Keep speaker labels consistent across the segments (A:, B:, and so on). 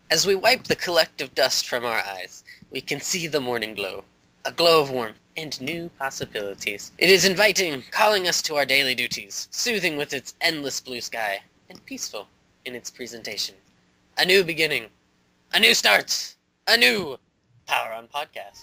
A: As we wipe the collective dust from our eyes, we can see the morning glow, a glow of warmth and new possibilities. It is inviting, calling us to our daily duties, soothing with its endless blue sky, and peaceful in its presentation. A new beginning, a new start, a new Power On Podcast.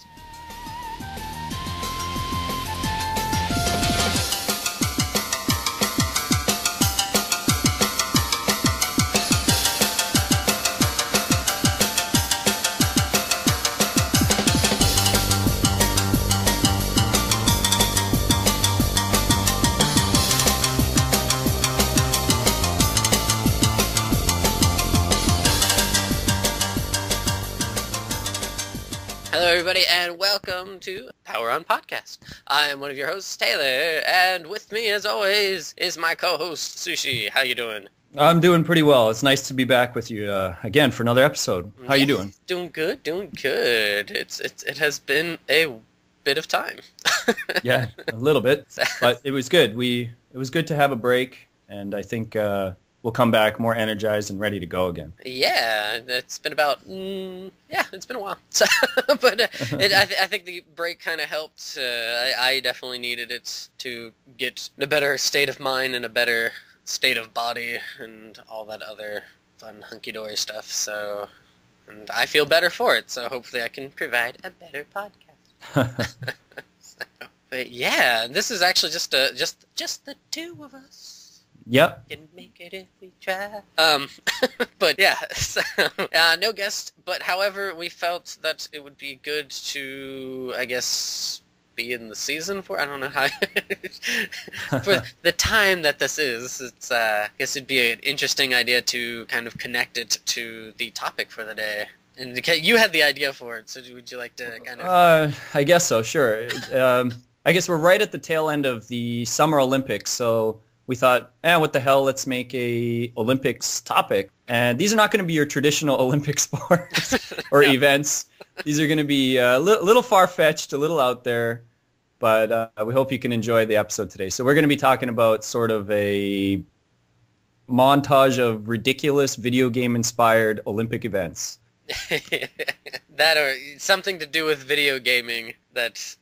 A: Hello everybody and welcome to Power On Podcast. I am one of your hosts, Taylor, and with me as always is my co-host, Sushi. How you doing?
B: I'm doing pretty well. It's nice to be back with you again for another episode. How you doing?
A: Doing good. It has been a bit of time.
B: Yeah, a little bit, but it was good. It was good to have a break, and I think we'll come back more energized and ready to go again.
A: Yeah, it's been about, it's been a while. So, but I think the break kind of helped. I definitely needed it to get in a better state of mind and a better state of body and all that other fun hunky-dory stuff. So, and I feel better for it. So hopefully I can provide a better podcast. But yeah, this is actually just the two of us.
B: Yep.
A: Can make it if we try. But yeah, so, no guest. But however, we felt that it would be good to, I guess, be in the season for. I don't know how. For the time that this is, it's. I guess it'd be an interesting idea to kind of connect it to the topic for the day. And you had the idea for it, so would you like to kind of?
B: I guess so. Sure. I guess we're right at the tail end of the Summer Olympics, so. We thought, what the hell, let's make a Olympics topic. And these are not going to be your traditional Olympic sports or events. These are going to be a little far-fetched, a little out there, but we hope you can enjoy the episode today. So we're going to be talking about sort of a montage of ridiculous video game-inspired Olympic events.
A: That or something to do with video gaming that,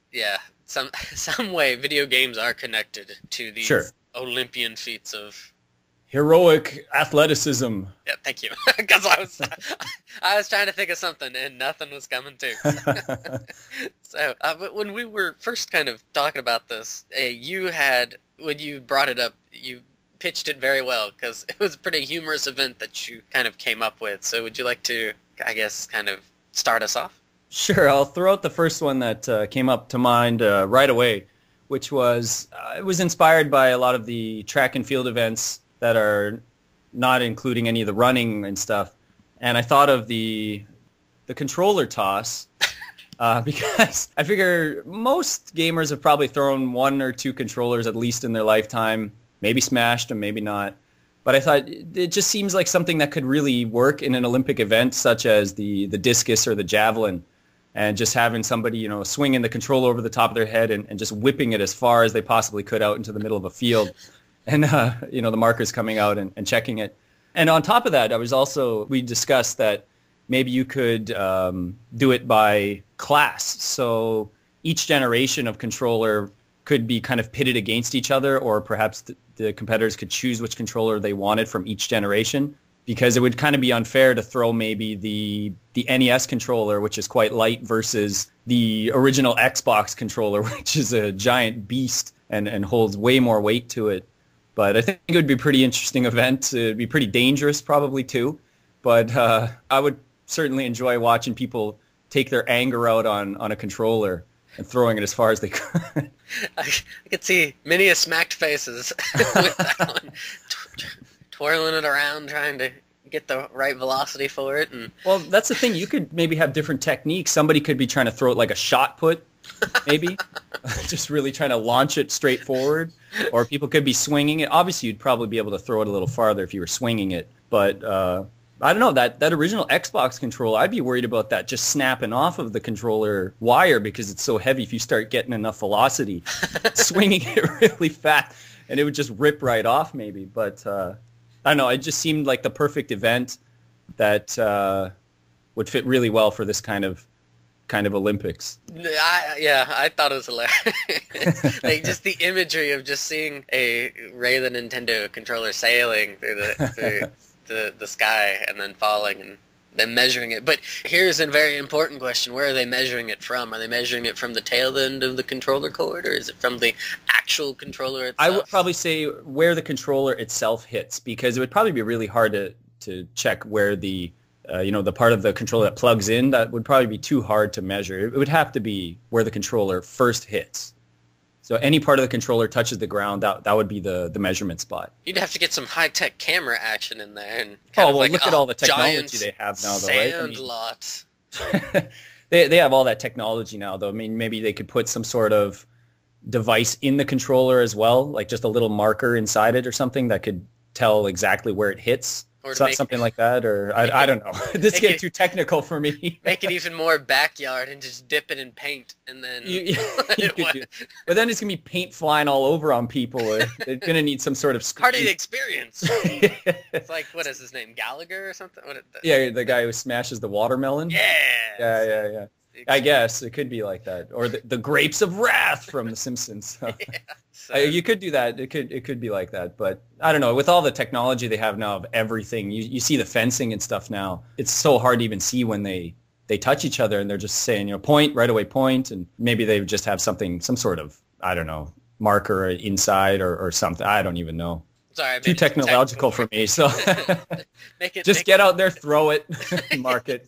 A: some way video games are connected to these.
B: Sure.
A: Olympian feats of
B: heroic athleticism.
A: Yeah, thank you. Because I was trying to think of something and nothing was coming to. So, but when we were first kind of talking about this, when you brought it up, you pitched it very well because it was a pretty humorous event that you kind of came up with. So would you like to, I guess, kind of start us off?
B: Sure. I'll throw out the first one that came up to mind right away, which was, it was inspired by a lot of the track and field events that are not including any of the running and stuff. And I thought of the controller toss because I figure most gamers have probably thrown one or two controllers at least in their lifetime, maybe smashed them, maybe not. But I thought it just seems like something that could really work in an Olympic event such as the discus or the javelin. And just having somebody, swinging the controller over the top of their head and just whipping it as far as they possibly could out into the middle of a field. And, the markers coming out and checking it. And on top of that, we discussed that maybe you could do it by class. So each generation of controller could be kind of pitted against each other, or perhaps the competitors could choose which controller they wanted from each generation. Because it would kind of be unfair to throw maybe the NES controller, which is quite light, versus the original Xbox controller, which is a giant beast and holds way more weight to it. But I think it would be a pretty interesting event. It would be pretty dangerous probably too. But I would certainly enjoy watching people take their anger out on a controller and throwing it as far as they could.
A: I could see many smacked faces with that one. Twirling it around, trying to get the right velocity for it.
B: Well, that's the thing. You could maybe have different techniques. Somebody could be trying to throw it like a shot put, maybe. Just really trying to launch it straight forward. Or people could be swinging it. Obviously, you'd probably be able to throw it a little farther if you were swinging it. But I don't know, that original Xbox controller, I'd be worried about that just snapping off of the controller wire because it's so heavy if you start getting enough velocity, swinging it really fast, and it would just rip right off maybe. But I don't know, it just seemed like the perfect event that would fit really well for this kind of Olympics.
A: I thought it was hilarious. Like just the imagery of just seeing a Ray the Nintendo controller sailing through the sky and then falling and then measuring it. But here's a very important question. Where are they measuring it from? Are they measuring it from the tail end of the controller cord, or is it from the actual controller itself?
B: I would probably say where the controller itself hits, because it would probably be really hard to check where the the part of the controller that plugs in. That would probably be too hard to measure. It would have to be where the controller first hits. So any part of the controller touches the ground, that would be the measurement spot.
A: You'd have to get some high-tech camera action in there. And
B: look at all the technology they have now, though, right?
A: Sand lot.
B: They have all that technology now, though. I mean, maybe they could put some sort of device in the controller as well, like just a little marker inside it or something that could tell exactly where it hits. Or something like that, or I don't know. This gets too technical for me.
A: Make it even more backyard and just dip it in paint, and then.
B: But then it's gonna be paint flying all over on people. They're gonna need some sort of
A: part of the experience. It's like, what is his name, Gallagher or something?
B: The guy who smashes the watermelon. Yeah. I guess it could be like that, or the grapes of wrath from The Simpsons. You could do that. It could be like that, but I don't know. With all the technology they have now of everything, you see the fencing and stuff now. It's so hard to even see when they touch each other, and they're just saying, point, right away point, and maybe they just have some sort of, I don't know, marker inside or something. I don't even know.
A: Sorry,
B: too technological for me. So get out there, throw it, mark it.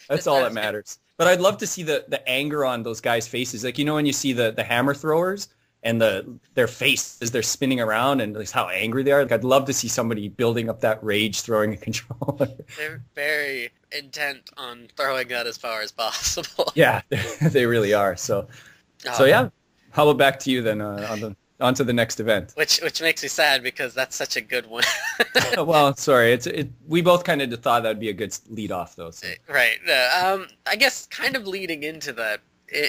B: That's all that matters. But I'd love to see the anger on those guys' faces. Like, when you see the hammer throwers and their face as they're spinning around and like how angry they are. Like, I'd love to see somebody building up that rage throwing a controller. They're
A: very intent on throwing that as far as possible.
B: Yeah, they really are. So yeah. How about back to you then on to the next event.
A: Which makes me sad because that's such a good one.
B: Well, sorry. We both kind of thought that would be a good lead off, though. So.
A: Right. I guess kind of leading into that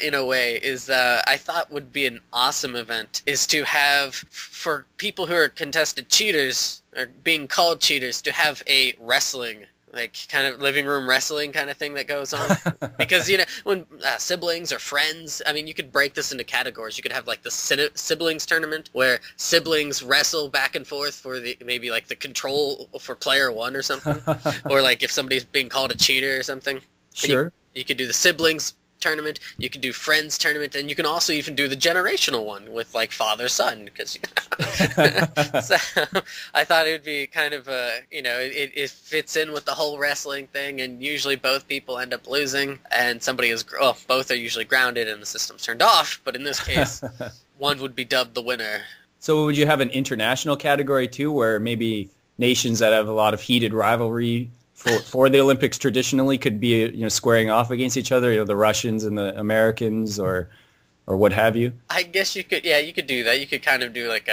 A: in a way is I thought would be an awesome event is to have, for people who are contested cheaters or being called cheaters, to have a wrestling, like kind of living room wrestling kind of thing that goes on. Because, when siblings or friends, I mean, you could break this into categories. You could have like the siblings tournament where siblings wrestle back and forth for maybe like the control for player one or something. Or like if somebody's being called a cheater or something.
B: Sure.
A: You could do the siblings tournament, you can do friends tournament, and you can also even do the generational one with like father-son, because so I thought it would be kind of it fits in with the whole wrestling thing, and usually both people end up losing, and both are usually grounded and the system's turned off, but in this case one would be dubbed the winner.
B: So would you have an international category too, where maybe nations that have a lot of heated rivalry for the Olympics traditionally could be squaring off against each other, the Russians and the Americans or what have you?
A: I guess you could do that. You could kind of do like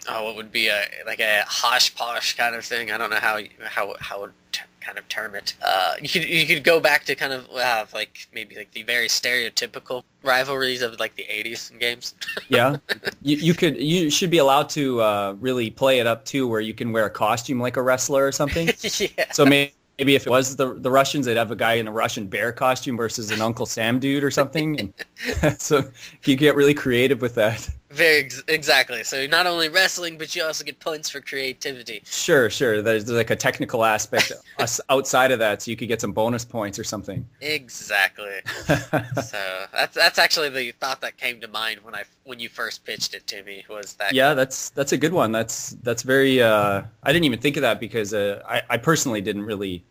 A: what would be a hosh posh kind of thing. I don't know how would kind of term it. You could go back to kind of like maybe like the very stereotypical rivalries of like the 80s games.
B: Yeah, you should be allowed to really play it up too, where you can wear a costume like a wrestler or something.
A: Yeah.
B: So maybe if it was the Russians, they'd have a guy in a Russian bear costume versus an Uncle Sam dude or something. And so you get really creative with that.
A: Exactly. So not only wrestling, but you also get points for creativity.
B: Sure. There's like a technical aspect outside of that, so you could get some bonus points or something.
A: Exactly. So that's actually the thought that came to mind when you first pitched it to me, was that.
B: Yeah, that's a good one. That's very. I didn't even think of that because I personally didn't really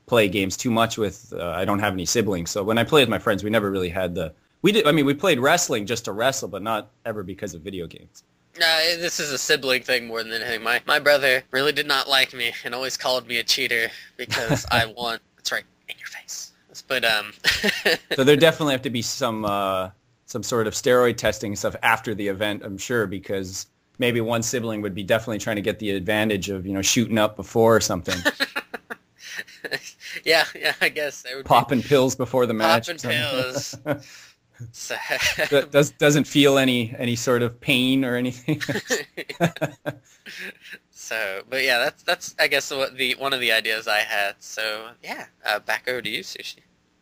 B: play games too much with. I don't have any siblings, so when I played with my friends, we never really had the. We played wrestling just to wrestle, but not ever because of video games.
A: This is a sibling thing more than anything. My brother really did not like me and always called me a cheater because I won. That's right, in your face. But
B: So there definitely have to be some sort of steroid testing stuff after the event, I'm sure, because maybe one sibling would be definitely trying to get the advantage of shooting up before or something.
A: Yeah, I guess.
B: Popping pills before the match.
A: Popping pills. So,
B: Doesn't feel any sort of pain or anything.
A: so, but yeah, that's I guess what the one of the ideas I had. So yeah, back over to you, Sushi.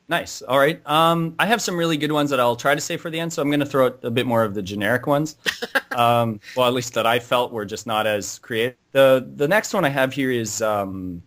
B: Nice. All right. I have some really good ones that I'll try to say for the end, so I'm going to throw out a bit more of the generic ones. Well, at least that I felt were just not as creative. The next one I have here is I'm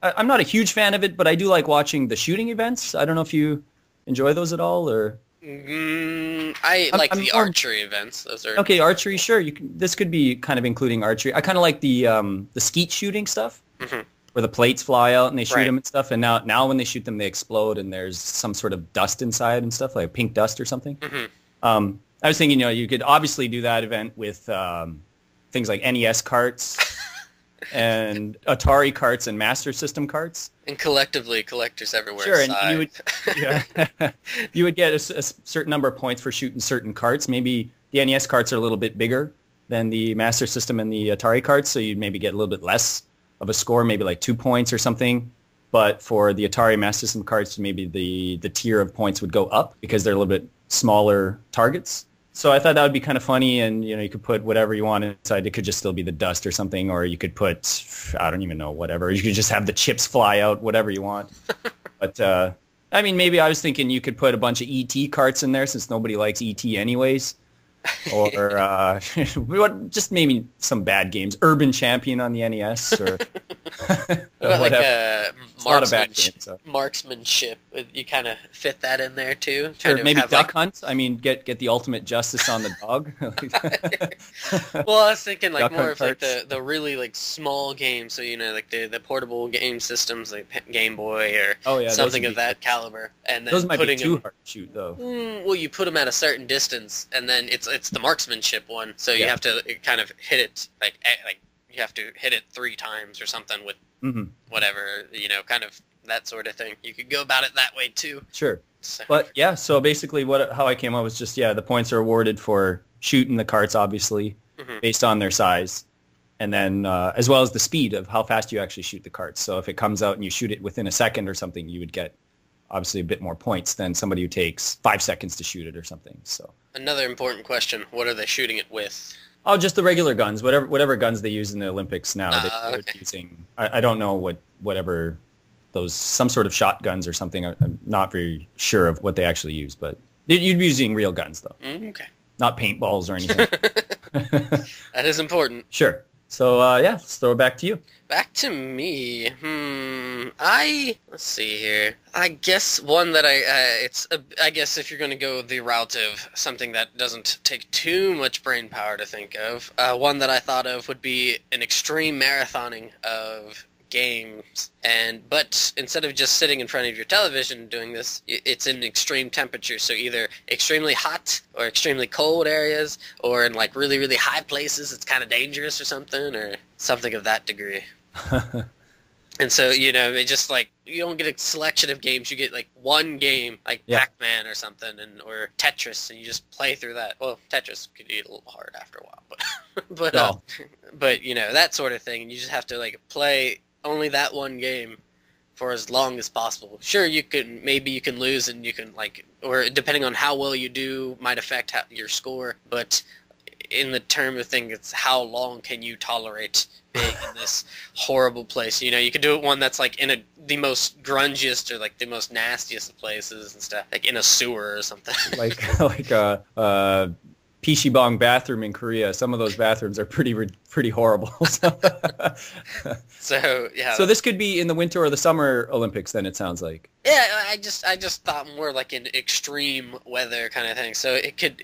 B: not a huge fan of it, but I do like watching the shooting events. I don't know if you enjoy those at all, or
A: I like the archery events. Those are
B: okay. Archery, sure. This could be kind of including archery. I kind of like the skeet shooting stuff. Mm-hmm. Where the plates fly out and they shoot them and stuff. And now when they shoot them, they explode and there's some sort of dust inside and stuff, like pink dust or something. Mm-hmm. I was thinking, you could obviously do that event with things like NES carts and Atari carts and Master System carts.
A: And collectively, collectors everywhere.
B: Sure, and you would get a certain number of points for shooting certain carts. Maybe the NES carts are a little bit bigger than the Master System and the Atari carts, so you'd maybe get a little bit less of a score, maybe like 2 points or something. But for the Atari Master System cards, maybe the tier of points would go up because they're a little bit smaller targets. So I thought that would be kind of funny, and you could put whatever you want inside. It could just still be the dust or something, or you could put, I don't even know, whatever. You could just have the chips fly out, whatever you want. But I mean, maybe I was thinking you could put a bunch of ET carts in there since nobody likes ET anyways. Or just maybe some bad games. Urban Champion on the NES, or
A: like marksmanship. You kind of fit that in there too.
B: Sure, maybe Duck Hunt. I mean, get the ultimate justice on the dog.
A: Well, I was thinking like more of like the really like small games. So like the portable game systems like Game Boy or something of that caliber. And then
B: those might be too hard to shoot though.
A: Well, you put them at a certain distance, and then it's the marksmanship one. So you have to kind of hit it like you have to hit it 3 times or something with whatever, kind of that sort of thing. You could go about it that way too.
B: Sure. So. But yeah, so basically how I came up was just, the points are awarded for shooting the carts, obviously, based on their size. And then as well as the speed of how fast you actually shoot the carts. So if it comes out and you shoot it within a second or something, you would get obviously a bit more points than somebody who takes 5 seconds to shoot it or something. So
A: another important question, what are they shooting it with?
B: Oh, just the regular guns, whatever guns they use in the Olympics now. They're using, I don't know whatever those, some sort of shotguns or something. I'm not very sure of what they actually use, but you'd be using real guns though.
A: Okay.
B: Not paintballs or anything.
A: That is important.
B: Sure. So let's throw it back to you.
A: Back to me. Let's see here. I guess one that I guess if you're going to go the route of something that doesn't take too much brain power to think of, one that I thought of would be an extreme marathoning of games, but instead of just sitting in front of your television doing this, it's in extreme temperature, so either extremely hot or extremely cold areas, or in like really, really high places it's kind of dangerous or something of that degree. And so, it just like, you don't get a selection of games, you get like one game, like Pac-Man or something, or Tetris, and you just play through that. Well, Tetris could get a little hard after a while, but that sort of thing, and you just have to like play only that one game for as long as possible. Sure, maybe you can lose, and you can or depending on how well you do might affect your score, but in the term of thing, it's how long can you tolerate being in this horrible place. You could do it one that's like in the most grungiest or like the most nastiest of places and stuff, like in a sewer or something. like Pishibong bathroom in Korea. Some of those bathrooms are pretty horrible. So yeah.
B: So this could be in the winter or the summer Olympics. Then it sounds like.
A: Yeah, I just thought more like an extreme weather kind of thing. So it could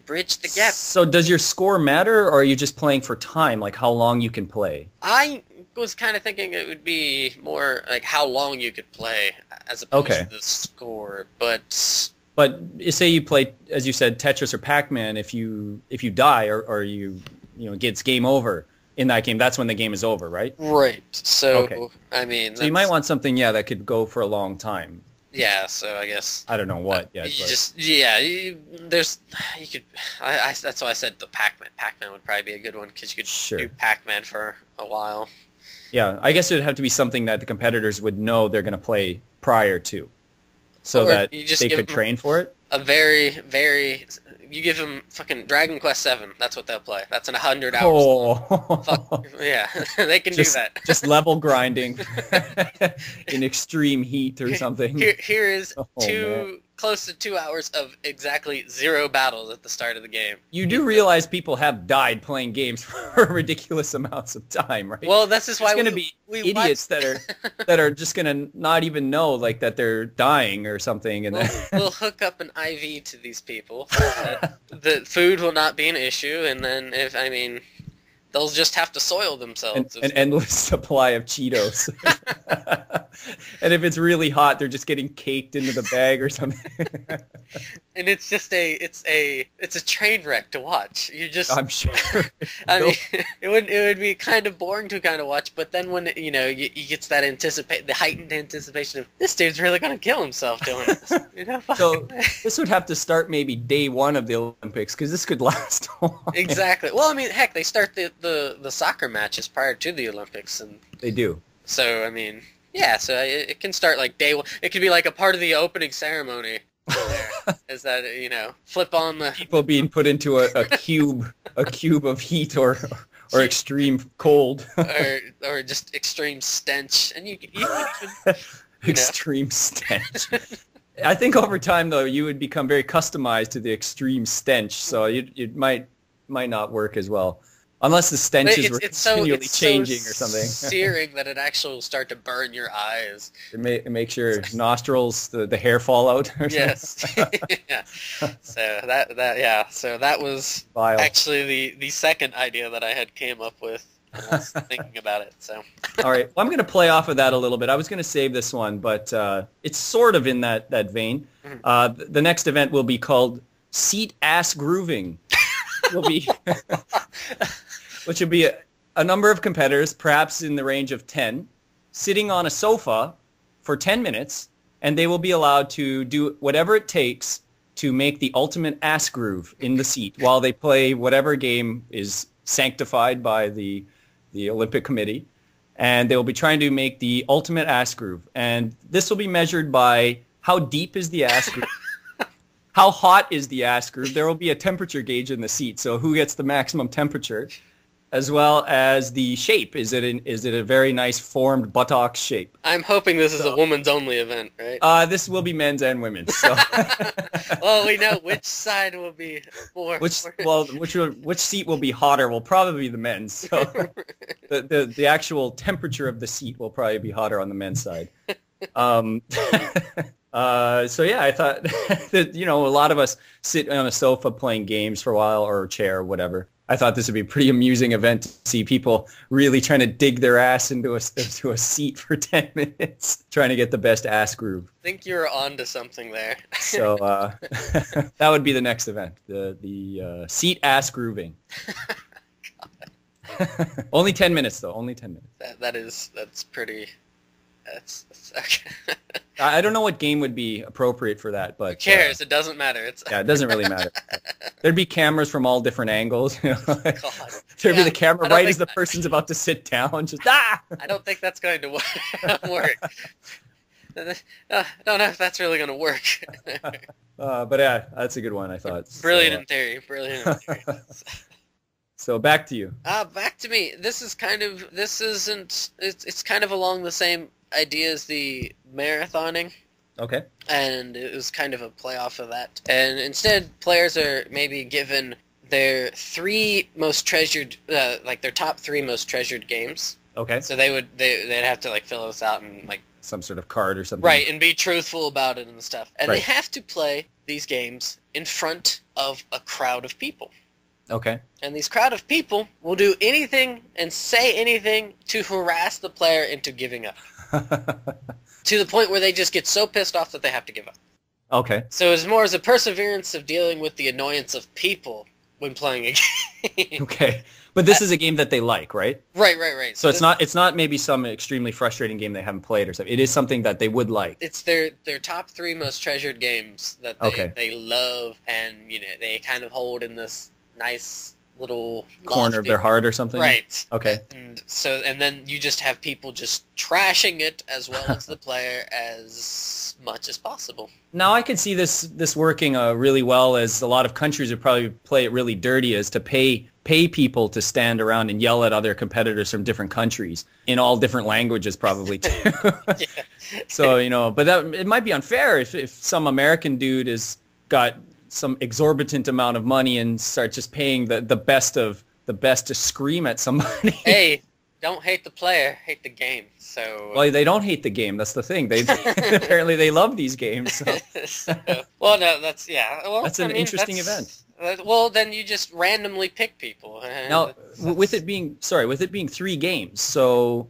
A: bridge the gap.
B: So does your score matter, or are you just playing for time, like how long you can play?
A: I was kind of thinking it would be more like how long you could play as opposed to the score, but.
B: But say you play, as you said, Tetris or Pac-Man. If you die or it's game over in that game, that's when the game is over, right?
A: Right. So I mean,
B: so you might want something that could go for a long time.
A: Yeah. So I guess
B: I don't know what yet.
A: That's why I said the Pac-Man. Pac-Man would probably be a good one because you could do Pac-Man for a while.
B: Yeah, I guess it would have to be something that the competitors would know they're going to play prior to. So that they could train for it?
A: a very, very... You give them fucking Dragon Quest 7. That's what they'll play. That's in 100 hours.
B: Oh.
A: Fuck, yeah, they can do that.
B: Just level grinding in extreme heat or something.
A: Here is
B: man.
A: close to 2 hours of exactly 0 battles at the start of the game.
B: You do realize people have died playing games for ridiculous amounts of time, right?
A: Well, this is why
B: there's going to be idiots that are just going to not even know like that they're dying or something, and
A: we'll hook up an IV to these people. The food will not be an issue, and then they'll just have to soil themselves.
B: An endless supply of Cheetos. And if it's really hot, they're just getting caked into the bag or something.
A: And it's just it's a train wreck to watch.
B: I'm sure.
A: It would be kind of boring to kind of watch, but then when you get that the heightened anticipation of this dude's really gonna kill himself doing this.
B: So this would have to start maybe day one of the Olympics, because this could last a while.
A: Exactly. Well, heck, they start the soccer matches prior to the Olympics, and
B: they do.
A: So yeah, so it can start like day one. It could be like a part of the opening ceremony. Is that flip on the
B: people being put into a cube of heat or extreme cold
A: or just extreme stench, and you
B: extreme stench. I think over time though you would become very customized to the extreme stench, so it might not work as well. Unless the stenches were continually changing or something.
A: Searing that it actually will start to burn your eyes.
B: It makes your nostrils, the hair fall out.
A: Yes. Yeah. So that was
B: vile.
A: Actually the second idea that I had came up with when I was thinking about it. So.
B: All right. Well, I'm going to play off of that a little bit. I was going to save this one, but it's sort of in that vein. Mm-hmm. The next event will be called Seat Ass Grooving. Which will be a number of competitors, perhaps in the range of 10, sitting on a sofa for 10 minutes, and they will be allowed to do whatever it takes to make the ultimate ass groove in the seat while they play whatever game is sanctified by the Olympic Committee. And they will be trying to make the ultimate ass groove. And this will be measured by how deep is the ass groove. How hot is the ass groove? There will be a temperature gauge in the seat, so who gets the maximum temperature, as well as the shape. Is it a very nice formed buttocks shape?
A: I'm hoping this is a woman's only event, right?
B: This will be men's and women's. So.
A: Well, we know which side will be more.
B: Which seat will be hotter will probably be the men's. So the actual temperature of the seat will probably be hotter on the men's side. So yeah, I thought that, a lot of us sit on a sofa playing games for a while, or a chair or whatever. I thought this would be a pretty amusing event to see people really trying to dig their ass into a seat for 10 minutes, trying to get the best ass groove.
A: I think you're onto something there.
B: So that would be the next event, the seat ass grooving. Only 10 minutes though, only 10 minutes.
A: That's pretty... That's okay.
B: I don't know what game would be appropriate for that, but...
A: Who cares? It doesn't matter.
B: It doesn't really matter. There'd be cameras from all different angles.
A: God.
B: There'd be the camera right as the person's about to sit down. Just, ah!
A: I don't think that's going to work. I don't know if that's really going to work.
B: But yeah, that's a good one, I thought.
A: Brilliant in theory.
B: So back to you.
A: Back to me. It's kind of along the same idea as the marathoning.
B: Okay.
A: And it was kind of a play off of that. And instead, players are maybe given their three most treasured, their top three most treasured games.
B: Okay.
A: So they'd have to fill this out and
B: some sort of card or something.
A: Right, and be truthful about it and stuff. And
B: right.
A: They have to play these games in front of a crowd of people.
B: Okay.
A: And these crowd of people will do anything and say anything to harass the player into giving up. To the point where they just get so pissed off that they have to give up.
B: Okay.
A: So it's more as a perseverance of dealing with the annoyance of people when playing a game.
B: Okay. But this is a game that they like, right?
A: Right.
B: So it's not maybe some extremely frustrating game they haven't played or something. It is something that they would like.
A: It's their top three most treasured games that they love, and they kind of hold in this nice little
B: corner of their heart or something.
A: Right.
B: Okay.
A: And then you just have people just trashing it as well as the player, as much as possible.
B: Now I could see this working really well, as a lot of countries would probably play it really dirty, as to pay people to stand around and yell at other competitors from different countries in all different languages, probably too.
A: Yeah.
B: So but it might be unfair if some American dude has got some exorbitant amount of money and starts just paying the best to scream at somebody.
A: Hey, don't hate the player, hate the game. So
B: well, they don't hate the game. That's the thing. They apparently they love these games. So.
A: Well, no, that's yeah. Well,
B: that's an interesting event.
A: Well, then you just randomly pick people.
B: Now, with it being 3 games, so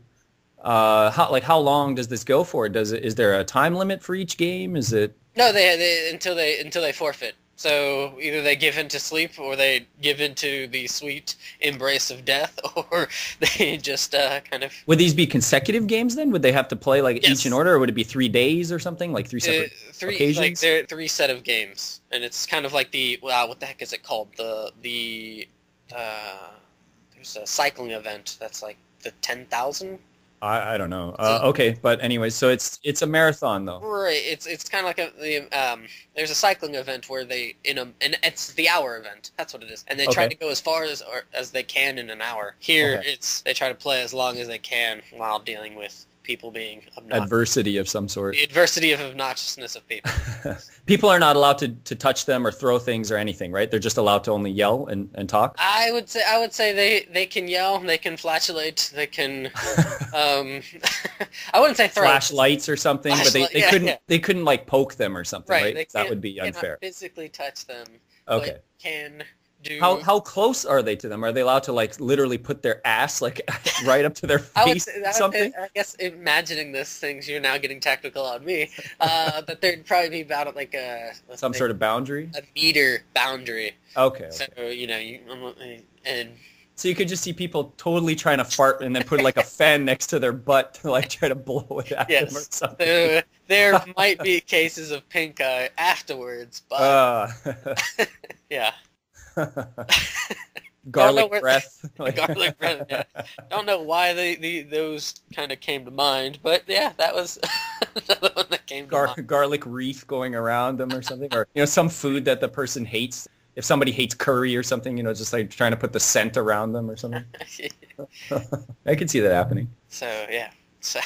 B: how long does this go for? Is there a time limit for each game? Is it?
A: No, they until they forfeit. So either they give in to sleep, or they give in to the sweet embrace of death, or they just kind of...
B: Would these be consecutive games then? Would they have to play
A: Yes.
B: each in order, or would it be 3 days or something, like 3 separate occasions?
A: Like they're 3 set of games, and it's kind of like what the heck is it called? There's a cycling event that's like the 10,000.
B: I don't know. Okay, but anyway, so it's a marathon though.
A: Right. It's kind of like there's a cycling event where and it's the hour event. That's what it is. And they try to go as far as they can in an hour. Here they try to play as long as they can while dealing with people being obnoxious.
B: Adversity of some sort.
A: The adversity of obnoxiousness of people.
B: People are not allowed to touch them or throw things or anything, right? They're just allowed to only yell and talk?
A: I would say they can yell, they can flatulate, they can I wouldn't say throw
B: flashlights or something, but they couldn't like poke them or something, right? That would be unfair.
A: Cannot physically touch them.
B: Okay.
A: But can do...
B: How close are they to them? Are they allowed to like literally put their ass like right up to their face or something?
A: I guess imagining this things, you're now getting technical on me. That there'd probably be about like
B: some sort of boundary?
A: A meter boundary.
B: Okay.
A: So,
B: so you could just see people totally trying to fart and then put like a fan next to their butt to like try to blow it at them or something.
A: There might be cases of pink eye afterwards, but yeah.
B: Garlic breath.
A: Garlic breath, yeah. Don't know why those kind of came to mind, but yeah, that was another one that came to mind.
B: Garlic wreath going around them or something, or some food that the person hates. If somebody hates curry or something, just like trying to put the scent around them or something. I could see that happening.
A: So yeah. So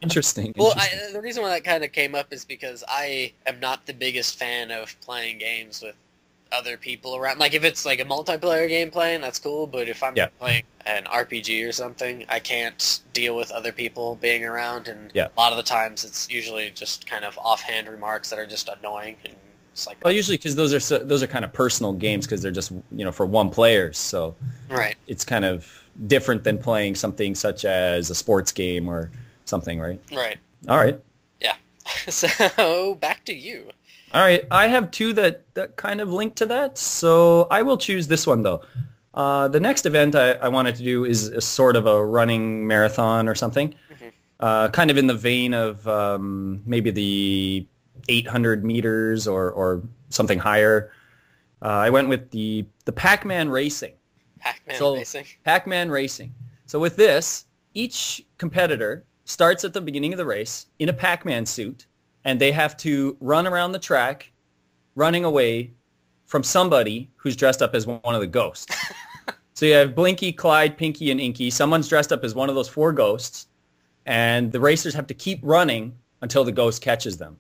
B: Interesting.
A: Well, the reason why that kind of came up is because I am not the biggest fan of playing games with other people around. Like, if it's like a multiplayer game playing, that's cool, but if I'm playing an RPG or something, I can't deal with other people being around, and a lot of the times it's usually just kind of offhand remarks that are just annoying, and it's like...
B: Well, usually because those are kind of personal games, because they're just, for one player, so it's kind of different than playing something such as a sports game or something, right?
A: Right.
B: All right.
A: Yeah. So, back to you.
B: All right, I have 2 that kind of link to that, so I will choose this one, though. The next event I wanted to do is a sort of a running marathon or something, kind of in the vein of maybe the 800 meters or something higher. I went with the Pac-Man racing. Pac-Man racing. So with this, each competitor starts at the beginning of the race in a Pac-Man suit, and they have to run around the track, running away from somebody who's dressed up as one of the ghosts. So you have Blinky, Clyde, Pinky, and Inky. Someone's dressed up as one of those 4 ghosts, and the racers have to keep running until the ghost catches them.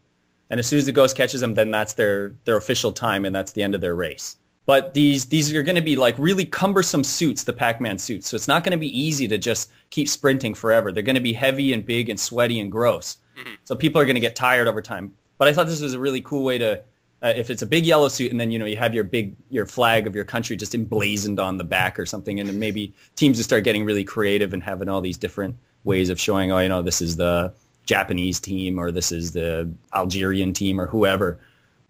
B: And as soon as the ghost catches them, then that's their official time, and that's the end of their race. But these are going to be like really cumbersome suits, the Pac-Man suits. So it's not going to be easy to just keep sprinting forever. They're going to be heavy and big and sweaty and gross. So people are going to get tired over time. But I thought this was a really cool way to, if it's a big yellow suit and then, you have your flag of your country just emblazoned on the back or something, and then maybe teams will start getting really creative and having all these different ways of showing, this is the Japanese team or this is the Algerian team or whoever.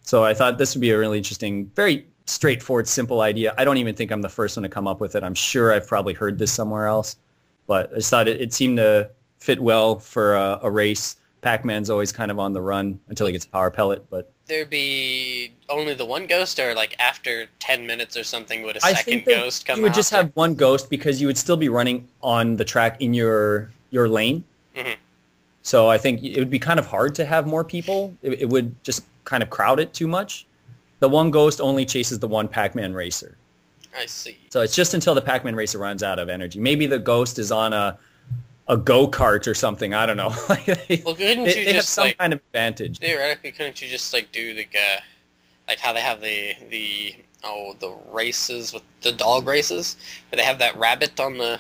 B: So I thought this would be a really interesting, very straightforward, simple idea. I don't even think I'm the first one to come up with it. I'm sure I've probably heard this somewhere else. But I just thought it seemed to fit well for a race. Pac-Man's always kind of on the run until he gets a power pellet, but... There'd
A: be only the one ghost, or like after 10 minutes or something would a second ghost come out?
B: You would just have one ghost because you would still be running on the track in your lane. So I think it would be kind of hard to have more people. It would just kind of crowd it too much. The one ghost only chases the one Pac-Man racer.
A: I see.
B: So it's just until the Pac-Man racer runs out of energy. Maybe the ghost is on a go-kart or something. I don't know.
A: Well, couldn't you
B: they have
A: just
B: some kind of advantage.
A: theoretically, couldn't you just like do like how they have the races with the dog races, where they have that rabbit on the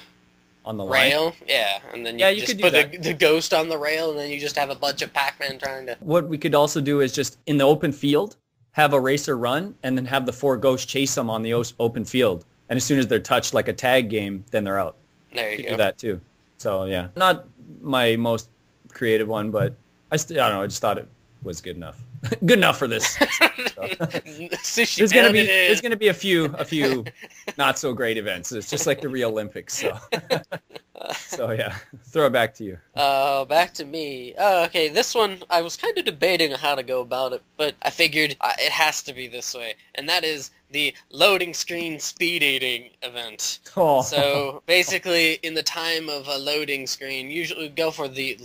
A: rail?
B: Line?
A: Yeah, and then
B: You
A: just
B: could do
A: put
B: that.
A: the ghost on the rail, and then you just have a bunch of Pac-Man trying to...
B: What we could also do is just in the open field, have a racer run, and then have the 4 ghosts chase them on the open field. And as soon as they're touched like a tag game, then they're out.
A: There you go.
B: Do that too. So yeah, not my most creative one, but I don't know. I just thought it was good enough. Good enough for this.
A: Sushi,
B: There's gonna be a few not so great events. It's just like the Rio Olympics. So so yeah, throw it back to you.
A: Back to me. Okay, this one, I was kind of debating how to go about it, but I figured it has to be this way, and that is the loading screen speed eating event.
B: Oh.
A: So basically, in the time of a loading screen, usually go for the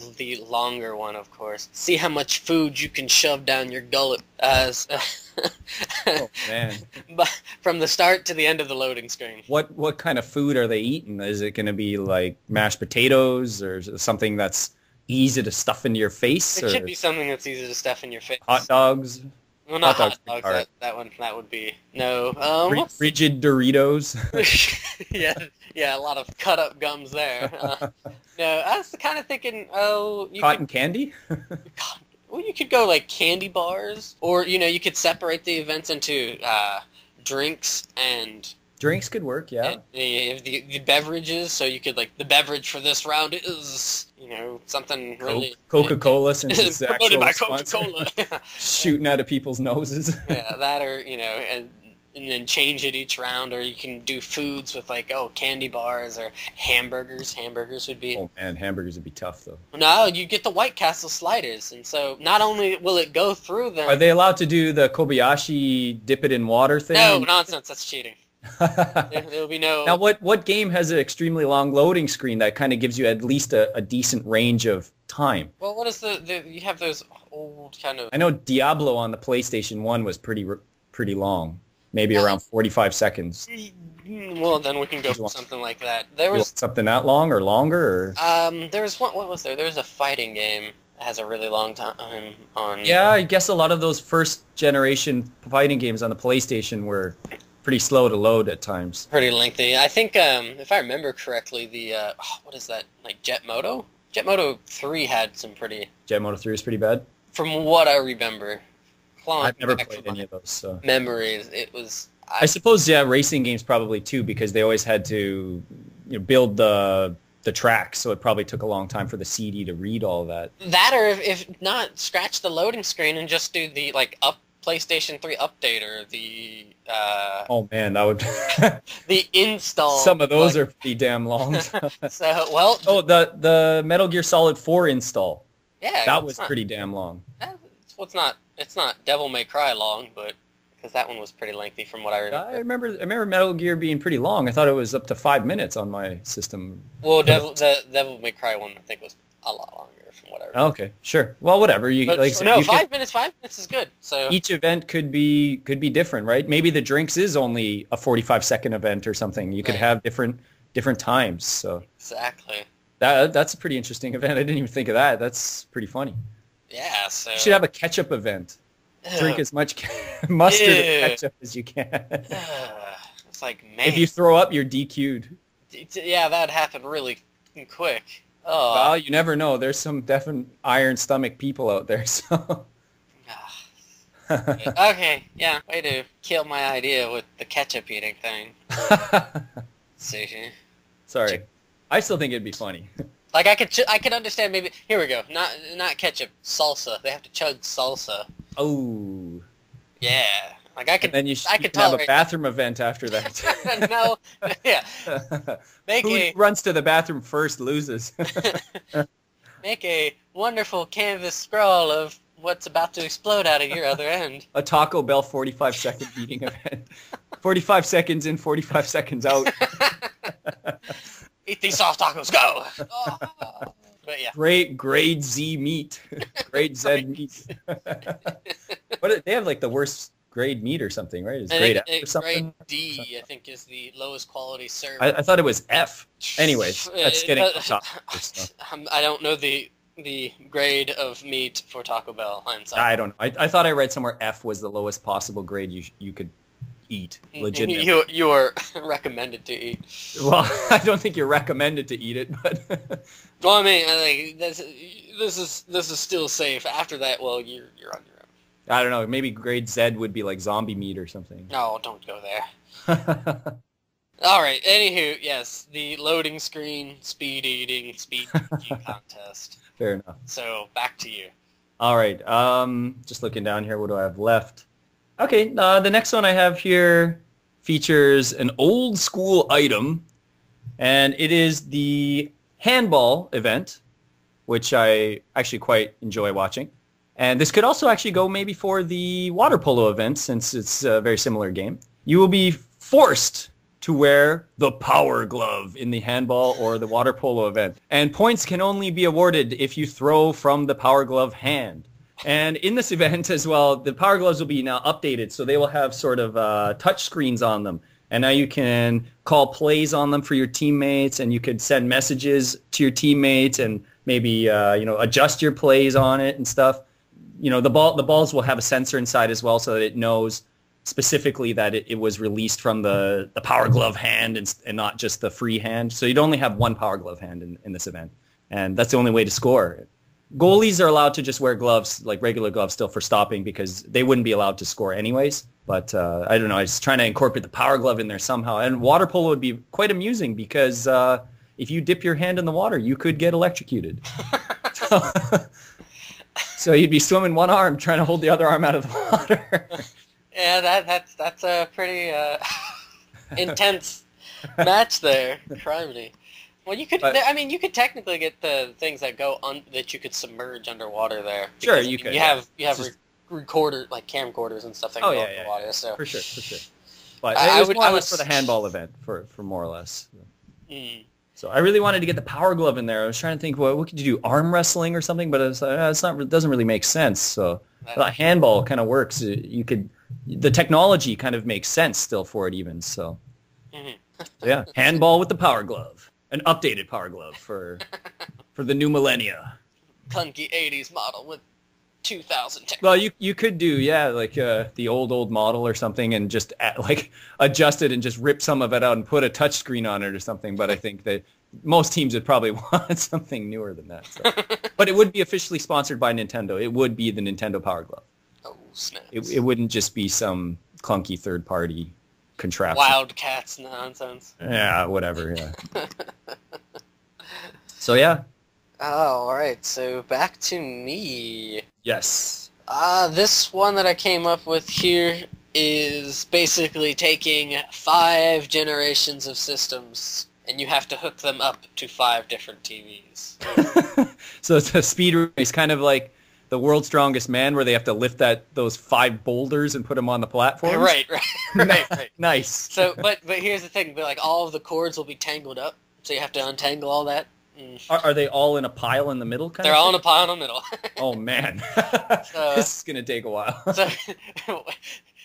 A: longer one, of course. See how much food you can shove down your gullet as
B: Oh man.
A: but from the start to the end of the loading screen.
B: What kind of food are they eating? Is it going to be like mashed potatoes or something that's easy to stuff into your face?
A: It should be something that's easy to stuff in your face.
B: Hot dogs?
A: Well, not hot
B: pretty
A: dogs.
B: hard.
A: That would be no.
B: Rigid Doritos?
A: yeah, a lot of cut up gums there. No, I was kind of thinking,
B: Cotton candy?
A: Well, you could go like candy bars, or you could separate the events into drinks and
B: Drinks could work, yeah.
A: and the beverages. So you could like the beverage for this round is something really
B: Coca-Cola, since it's the
A: promoted
B: actual
A: by
B: sponsor.
A: Coca-Cola.
B: Shooting out of people's noses.
A: Yeah, that or and then change it each round, or you can do foods with like candy bars or hamburgers. Hamburgers would be...
B: Oh man, hamburgers would be tough though.
A: No, you get the White Castle sliders, and so not only will it go through them...
B: Are they allowed to do the Kobayashi dip it in water thing?
A: No, nonsense, that's cheating. There'll be no...
B: Now what game has an extremely long loading screen that kind of gives you at least a decent range of time?
A: Well, what is you have those old kind of...
B: I know Diablo on the PlayStation 1 was pretty long. Maybe around 45 seconds.
A: Well, then we can go for something like that. There was
B: something that long or longer? Or?
A: There was one. What was there? There was a fighting game that has a really long time on.
B: Yeah, I guess a lot of those first generation fighting games on the PlayStation were pretty slow to load at times.
A: Pretty lengthy. I think, if I remember correctly, the what is that? Like Jet Moto? Jet Moto 3 had some pretty...
B: Jet Moto 3 is pretty bad?
A: From what I remember.
B: I've never played any of those, so...
A: Memories, it was...
B: I suppose, yeah, racing games probably too, because they always had to build the track, so it probably took a long time for the CD to read all that.
A: That, or if not, scratch the loading screen and just do the, PlayStation 3 update, or the...
B: oh man, that would...
A: the install...
B: Some of those are pretty damn long.
A: So, well...
B: Oh, the Metal Gear Solid 4 install.
A: Yeah.
B: That was pretty damn long.
A: It's not Devil May Cry long, but... Because that one was pretty lengthy from what I remember.
B: I remember Metal Gear being pretty long. I thought it was up to 5 minutes on my system.
A: Well, the Devil May Cry one, I think, was a lot longer from what I remember.
B: Okay, sure. Well, whatever.
A: No, 5 minutes. 5 minutes is good. So
B: each event could be different, right? Maybe the drinks is only a 45-second event or something. You could have different times. So
A: exactly.
B: That's a pretty interesting event. I didn't even think of that. That's pretty funny.
A: Yeah. So
B: you should have a ketchup event. Drink as much mustard and ketchup as you can.
A: It's like, man.
B: If you throw up, you're DQ'd.
A: Yeah, that'd happen really quick. Oh.
B: Well, you never know. There's some definite iron stomach people out there, so...
A: Okay, yeah, way to kill my idea with the ketchup eating thing. Sushi.
B: Sorry. I still think it'd be funny.
A: Like, I could understand maybe... Here we go. Not ketchup. Salsa. They have to chug salsa.
B: Oh.
A: Yeah. Like, I could...
B: And then you
A: could
B: have a bathroom event after that.
A: No. Yeah.
B: Who runs to the bathroom first loses.
A: Make a wonderful canvas scroll of what's about to explode out of your other end.
B: A Taco Bell 45-second eating event. 45 seconds in, 45 seconds out.
A: Eat these soft tacos. Go! Oh. But yeah.
B: Grade Z meat. Grade Z meat. They have like the worst grade meat or something, right? Is grade F or something?
A: Grade D, I think, is the lowest quality server.
B: I thought it was F. Anyways, that's getting off topic.
A: I don't know the grade of meat for Taco Bell.
B: I don't know. I thought I read somewhere F was the lowest possible grade you could eat. Legitimately.
A: You are recommended to eat.
B: Well, I don't think you're recommended to eat it, but.
A: Well, I mean, this is still safe. After that, well, you're on your own.
B: I don't know. Maybe grade Z would be like zombie meat or something.
A: No, don't go there. All right. Anywho, yes, the loading screen, speed eating contest.
B: Fair enough.
A: So back to you.
B: All right. Just looking down here, what do I have left? Okay. The next one I have here features an old school item, and it is the handball event, which I actually quite enjoy watching. And this could also actually go maybe for the water polo event, since it's a very similar game. You will be forced to wear the power glove in the handball or the water polo event. And points can only be awarded if you throw from the power glove hand. And in this event as well, the power gloves will be now updated, so they will have sort of touch screens on them. And now you can call plays on them for your teammates, and you could send messages to your teammates, and maybe adjust your plays on it and stuff. The balls will have a sensor inside as well, so that it knows specifically that it was released from the power glove hand and not just the free hand. So you'd only have one power glove hand in this event, and that's the only way to score. Goalies are allowed to just wear gloves, like regular gloves still, for stopping, because they wouldn't be allowed to score anyways. But I don't know, I was trying to incorporate the power glove in there somehow. And water polo would be quite amusing, because if you dip your hand in the water, you could get electrocuted. So you'd be swimming one arm, trying to hold the other arm out of the water.
A: Yeah, that's a pretty intense match there. Criminy. Well, you could. You could technically get the things that that you could submerge underwater there.
B: Sure, you could.
A: You have recorders, like camcorders and stuff that go underwater. So
B: for sure. But I was for the handball event for more or less. Mm. So I really wanted to get the power glove in there. I was trying to think, what could you do? Arm wrestling or something? But it's not. It doesn't really make sense. So the handball kind of works. The technology kind of makes sense still for it even. So yeah, handball with the power glove. An updated power glove for the new millennia.
A: Clunky 80s model with 2000 technology.
B: Well, you could do, like the old model or something, and just adjust it and just rip some of it out and put a touch screen on it or something. But I think that most teams would probably want something newer than that. So. But it would be officially sponsored by Nintendo. It would be the Nintendo Power Glove.
A: Oh, snaps.
B: It wouldn't just be some clunky third-party contraption.
A: Wildcats nonsense.
B: Yeah, whatever, yeah. So, yeah.
A: Oh, all right. So, back to me.
B: Yes.
A: This one that I came up with here is basically taking 5 generations of systems, and you have to hook them up to 5 different TVs.
B: So it's a speed race, kind of like the World's Strongest Man, where they have to lift those 5 boulders and put them on the platform.
A: Right.
B: Nice.
A: So, but here's the thing: all of the cords will be tangled up, so you have to untangle all that.
B: Are they all in a pile in the middle?
A: They're all in a pile in the middle.
B: Oh man, this is gonna take a while.
A: So,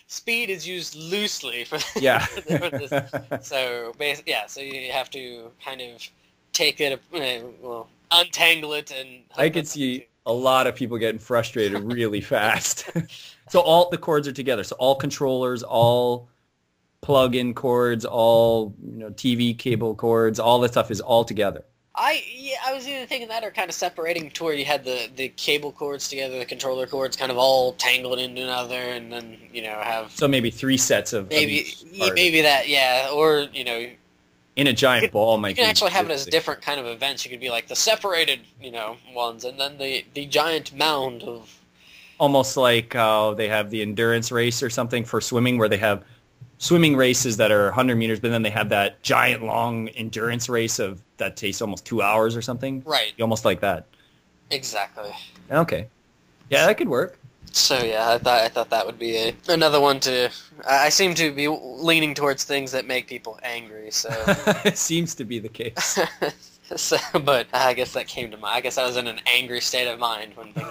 A: speed is used loosely for this. So so you have to kind of take it, untangle it, and
B: I could see a lot of people getting frustrated really fast. So all the cords are together. So all controllers, all plug-in cords, all TV cable cords, all that stuff is all together.
A: I was either thinking that or kind of separating to where you had the cable cords together, the controller cords kind of all tangled into another, and then have
B: so maybe 3 sets of
A: maybe that, yeah, or
B: in a giant ball might.
A: You can actually have it as different kind of events. You could be like the separated ones, and then the giant mound of
B: almost like they have the endurance race or something for swimming, where they have swimming races that are 100 meters, but then they have that giant long endurance race that takes almost 2 hours or something.
A: Right.
B: Almost like that.
A: Exactly.
B: Okay. Yeah, that could work.
A: So yeah, I thought that would be another one to. I seem to be leaning towards things that make people angry. So
B: it seems to be the case.
A: So, but I guess that came to mind. I guess I was in an angry state of mind when things...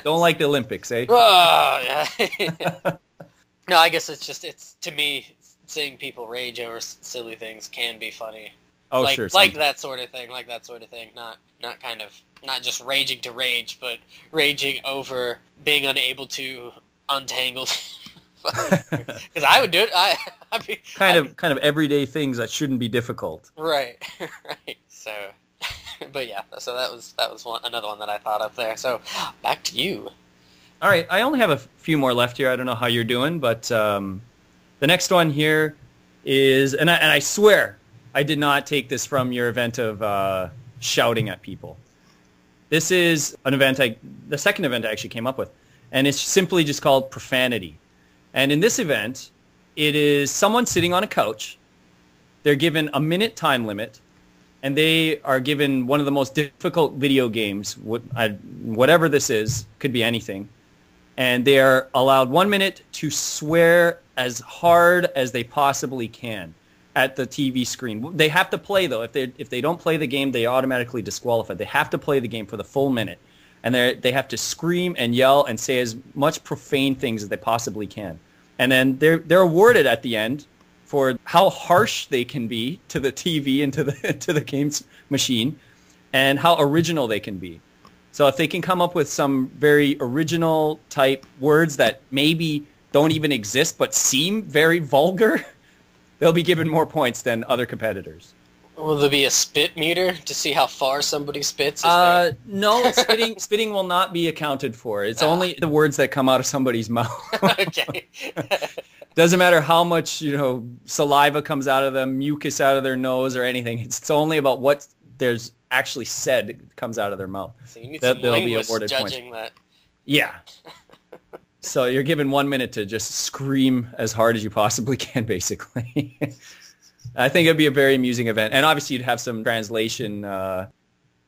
B: Don't like the Olympics, eh?
A: Oh, yeah. No, I guess it's to me, seeing people rage over silly things can be funny.
B: Oh,
A: like,
B: sure.
A: Like that sort of thing. Not kind of, not just raging to rage, but raging over being unable to untangle. Because I would do it. I'd be
B: kind of everyday things that shouldn't be difficult.
A: Right, right. So, but yeah. So that was another one that I thought of there. So back to you.
B: All right, I only have a few more left here. I don't know how you're doing, but the next one here is, and I swear I did not take this from your event of shouting at people. This is an event, the second event I actually came up with, and it's simply just called profanity. And in this event, it is someone sitting on a couch. They're given a minute time limit, and they are given one of the most difficult video games, whatever this is, could be anything. And they are allowed 1 minute to swear as hard as they possibly can at the TV screen. They have to play, though. If they don't play the game, they automatically disqualify. They have to play the game for the full minute. And they have to scream and yell and say as much profane things as they possibly can. And then they're awarded at the end for how harsh they can be to the TV and to the games machine, and how original they can be. So if they can come up with some very original type words that maybe don't even exist but seem very vulgar, they'll be given more points than other competitors.
A: Will there be a spit meter to see how far somebody spits?
B: No, spitting will not be accounted for. It's only the words that come out of somebody's mouth.
A: Okay.
B: Doesn't matter how much, saliva comes out of them, mucus out of their nose or anything. It's only about what there's actually said comes out of their mouth.
A: So you need some linguists judging that.
B: Yeah. So you're given 1 minute to just scream as hard as you possibly can, basically. I think it'd be a very amusing event. And obviously you'd have some translation,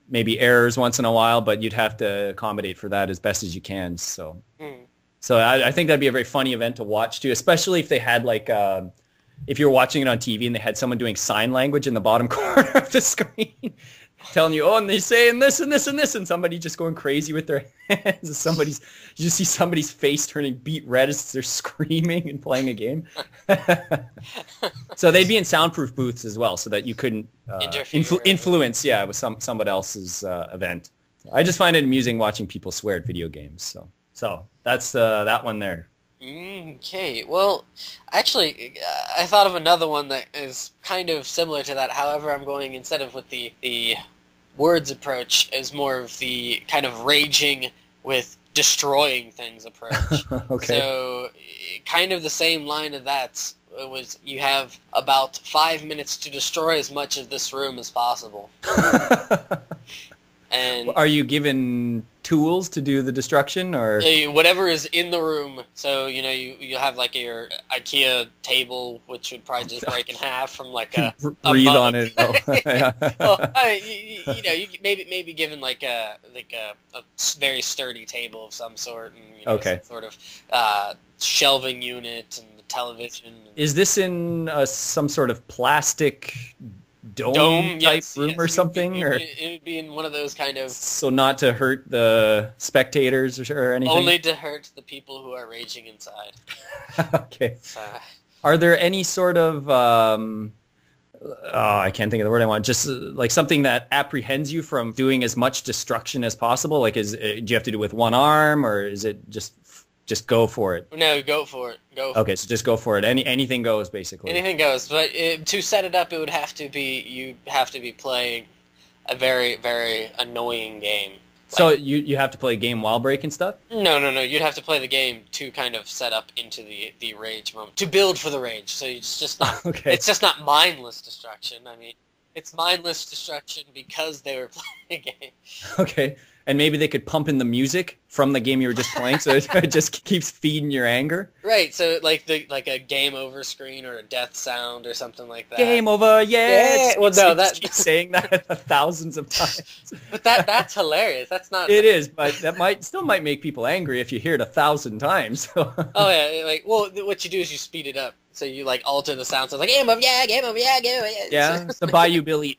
B: maybe errors once in a while, but you'd have to accommodate for that as best as you can. So I think that'd be a very funny event to watch, too, especially if they had, if you were watching it on TV and they had someone doing sign language in the bottom corner of the screen, telling you, and they're saying this and this and this, and somebody just going crazy with their hands. You just see somebody's face turning beet red as they're screaming and playing a game. So they'd be in soundproof booths as well, so that you couldn't influence, with somebody else's event. I just find it amusing watching people swear at video games. So that's that one there.
A: Okay, well, actually, I thought of another one that is kind of similar to that. However, I'm going, instead of with the words approach, is more of the kind of raging with destroying things approach.
B: Okay.
A: So, kind of the same line of that was, you have about 5 minutes to destroy as much of this room as possible. And
B: are you given tools to do the destruction, or
A: whatever is in the room? So you have like your IKEA table, which would probably just break in half from like a
B: breathe on it.
A: Well, you maybe given like a very sturdy table of some sort, and some sort of shelving unit and the television.
B: Is this in some sort of plastic dome type room or something?
A: It would be in one of those kind of...
B: So not to hurt the spectators or anything?
A: Only to hurt the people who are raging inside.
B: Okay. Are there any sort of... I can't think of the word I want. Just like something that apprehends you from doing as much destruction as possible? Like, do you have to do it with one arm, or is it just go for it?
A: No, go for it.
B: Okay, so just go for it. Anything goes, basically.
A: Anything goes, but to set it up, you'd have to be playing a very, very annoying game.
B: So you have to play a game while breaking stuff?
A: No. You'd have to play the game to kind of set up into the rage moment, to build for the rage. So it's just not It's just not mindless destruction. I mean, it's mindless destruction because they were playing a game.
B: Okay. And maybe they could pump in the music from the game you were just playing, so it just keeps feeding your anger.
A: Right, so like a game over screen or a death sound or something like that.
B: Game over, yeah.
A: Well, no,
B: keep saying that thousands of times.
A: But that's hilarious. That's not.
B: It is, but that still might make people angry if you hear it 1,000 times.
A: Oh yeah, what you do is you speed it up. So you like alter the sound, so it's like game of yeah, game of yeah, game of yeah.
B: Yeah, it's the Bayou Billy.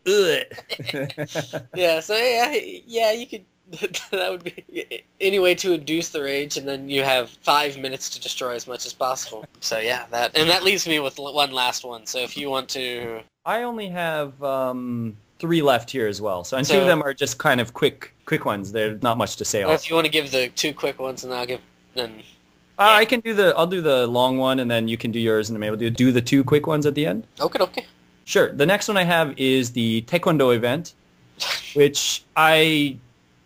A: Yeah, so yeah, you could. That would be any way to induce the rage, and then you have 5 minutes to destroy as much as possible. So yeah, that leaves me with one last one. So if you want to,
B: I only have 3 left here as well. So, and 2 of them are just kind of quick ones. There's not much to say.
A: Or if you want to give the 2 quick ones, and I'll give then.
B: I can do I'll do the long one, and then you can do yours, and maybe we'll do the 2 quick ones at the end.
A: Okay.
B: Sure. The next one I have is the Taekwondo event, which I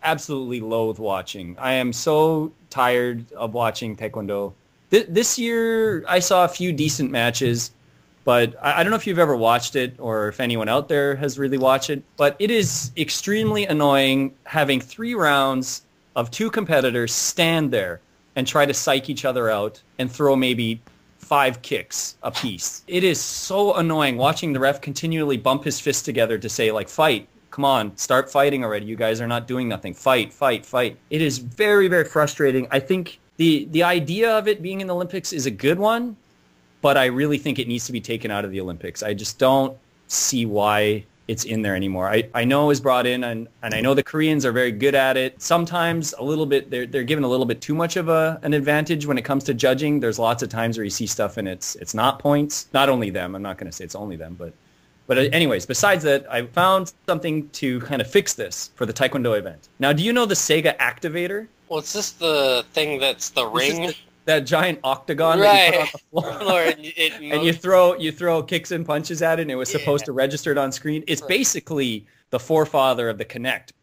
B: absolutely loathe watching. I am so tired of watching Taekwondo. This year, I saw a few decent matches, but I don't know if you've ever watched it or if anyone out there has really watched it, but it is extremely annoying having 3 rounds of 2 competitors stand there and try to psych each other out and throw maybe 5 kicks apiece. It is so annoying watching the ref continually bump his fists together to say, like, fight. Come on, start fighting already. You guys are not doing nothing. Fight, fight, fight. It is very, very frustrating. I think the idea of it being in the Olympics is a good one, but I really think it needs to be taken out of the Olympics. I just don't see why it's in there anymore. I know it was brought in, and I know the Koreans are very good at it. Sometimes a little bit, they're given a little bit too much of an advantage when it comes to judging. There's lots of times where you see stuff and it's not points. Not only them. I'm not going to say it's only them, but anyways, besides that, I found something to kind of fix this for the Taekwondo event. Now, do you know the Sega Activator?
A: Well, it's just the thing that's the ring.
B: That giant octagon
A: right.
B: that you put on the floor. And you throw kicks and punches at it, and it was supposed to register it on screen. It's basically the forefather of the Kinect.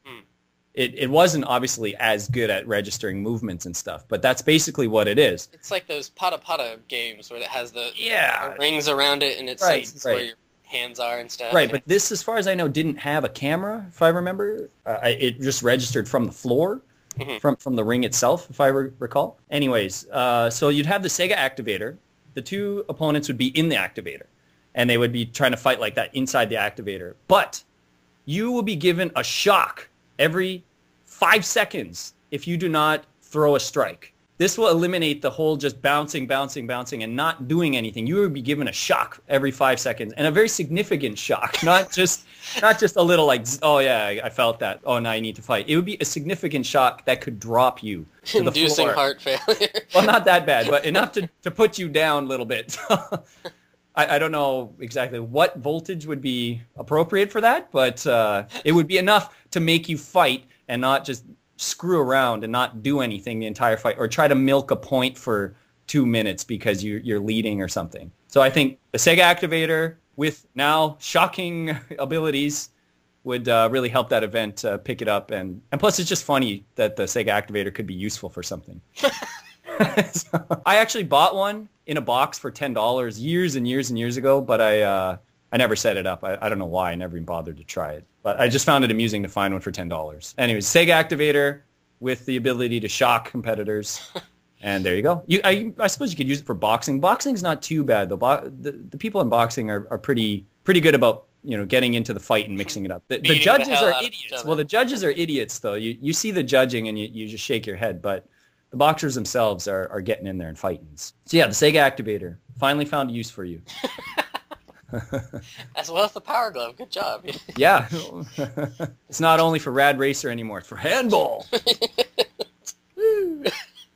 B: It wasn't obviously as good at registering movements and stuff, but that's basically what it is.
A: It's like those pata games where it has the rings around it, and it senses where your hands are and stuff.
B: Right, but this, as far as I know, didn't have a camera, if I remember. It just registered from the floor, from the ring itself, if I recall. Anyways, so you'd have the Sega Activator. The 2 opponents would be in the Activator, and they would be trying to fight like that inside the Activator. But you will be given a shock every 5 seconds if you do not throw a strike. This will eliminate the whole just bouncing, and not doing anything. You will be given a shock every 5 seconds, and a very significant shock, not just a little like, oh yeah, I felt that. Oh, now I need to fight. It would be a significant shock that could drop you to the floor.
A: Inducing heart failure.
B: Well, not that bad, but enough to put you down a little bit. I don't know exactly what voltage would be appropriate for that, but it would be enough to make you fight and not just screw around and not do anything the entire fight, or try to milk a point for 2 minutes because you're leading or something. So I think the Sega Activator with now shocking abilities would really help that event pick it up. And plus, it's just funny that the Sega Activator could be useful for something. So, I actually bought one in a box for $10 years and years ago, but I never set it up. I don't know why. I never even bothered to try it. But I just found it amusing to find one for $10. Anyways, Sega Activator with the ability to shock competitors. And there you go. I suppose you could use it for boxing. Boxing's not too bad, though. The people in boxing are pretty good about, getting into the fight and mixing it up. The judges are idiots. Well, the judges are idiots, though. You see the judging and you just shake your head. But the boxers themselves are getting in there and fighting. So yeah, the Sega Activator finally found a use for you.
A: As well as the Power Glove. Good job.
B: Yeah. It's not only for Rad Racer anymore. It's for handball.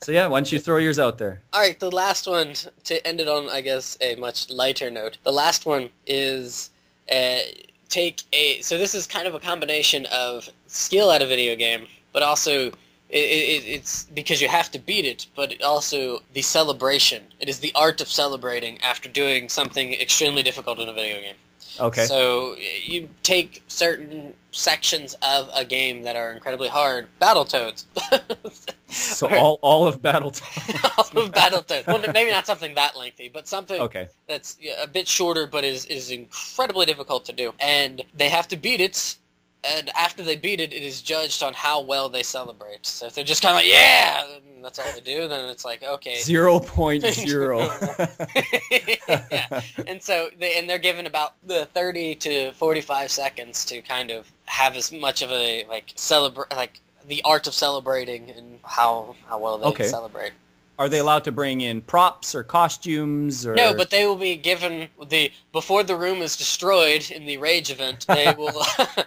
B: So yeah, why don't you throw yours out there?
A: All right, the last one, to end it on, I guess, a much lighter note. The last one is so this is kind of a combination of skill at a video game, but also it's because you have to beat it, but also the celebration. It is the art of celebrating after doing something extremely difficult in a video game.
B: Okay.
A: So you take certain sections of a game that are incredibly hard. Battletoads.
B: So all of Battletoads.
A: All of Battletoads. Well, maybe not something that lengthy, but something that's a bit shorter, but is incredibly difficult to do. And they have to beat it. And after they beat it, it is judged on how well they celebrate. So if they're just kind of like, yeah, and that's all they do, then it's like, okay.
B: 0.0.
A: Yeah. And so they're given about the 30 to 45 seconds to kind of have as much of a the art of celebrating and how well they celebrate.
B: Are they allowed to bring in props or costumes? Or...
A: No, but they will be given before the room is destroyed in the rage event. They will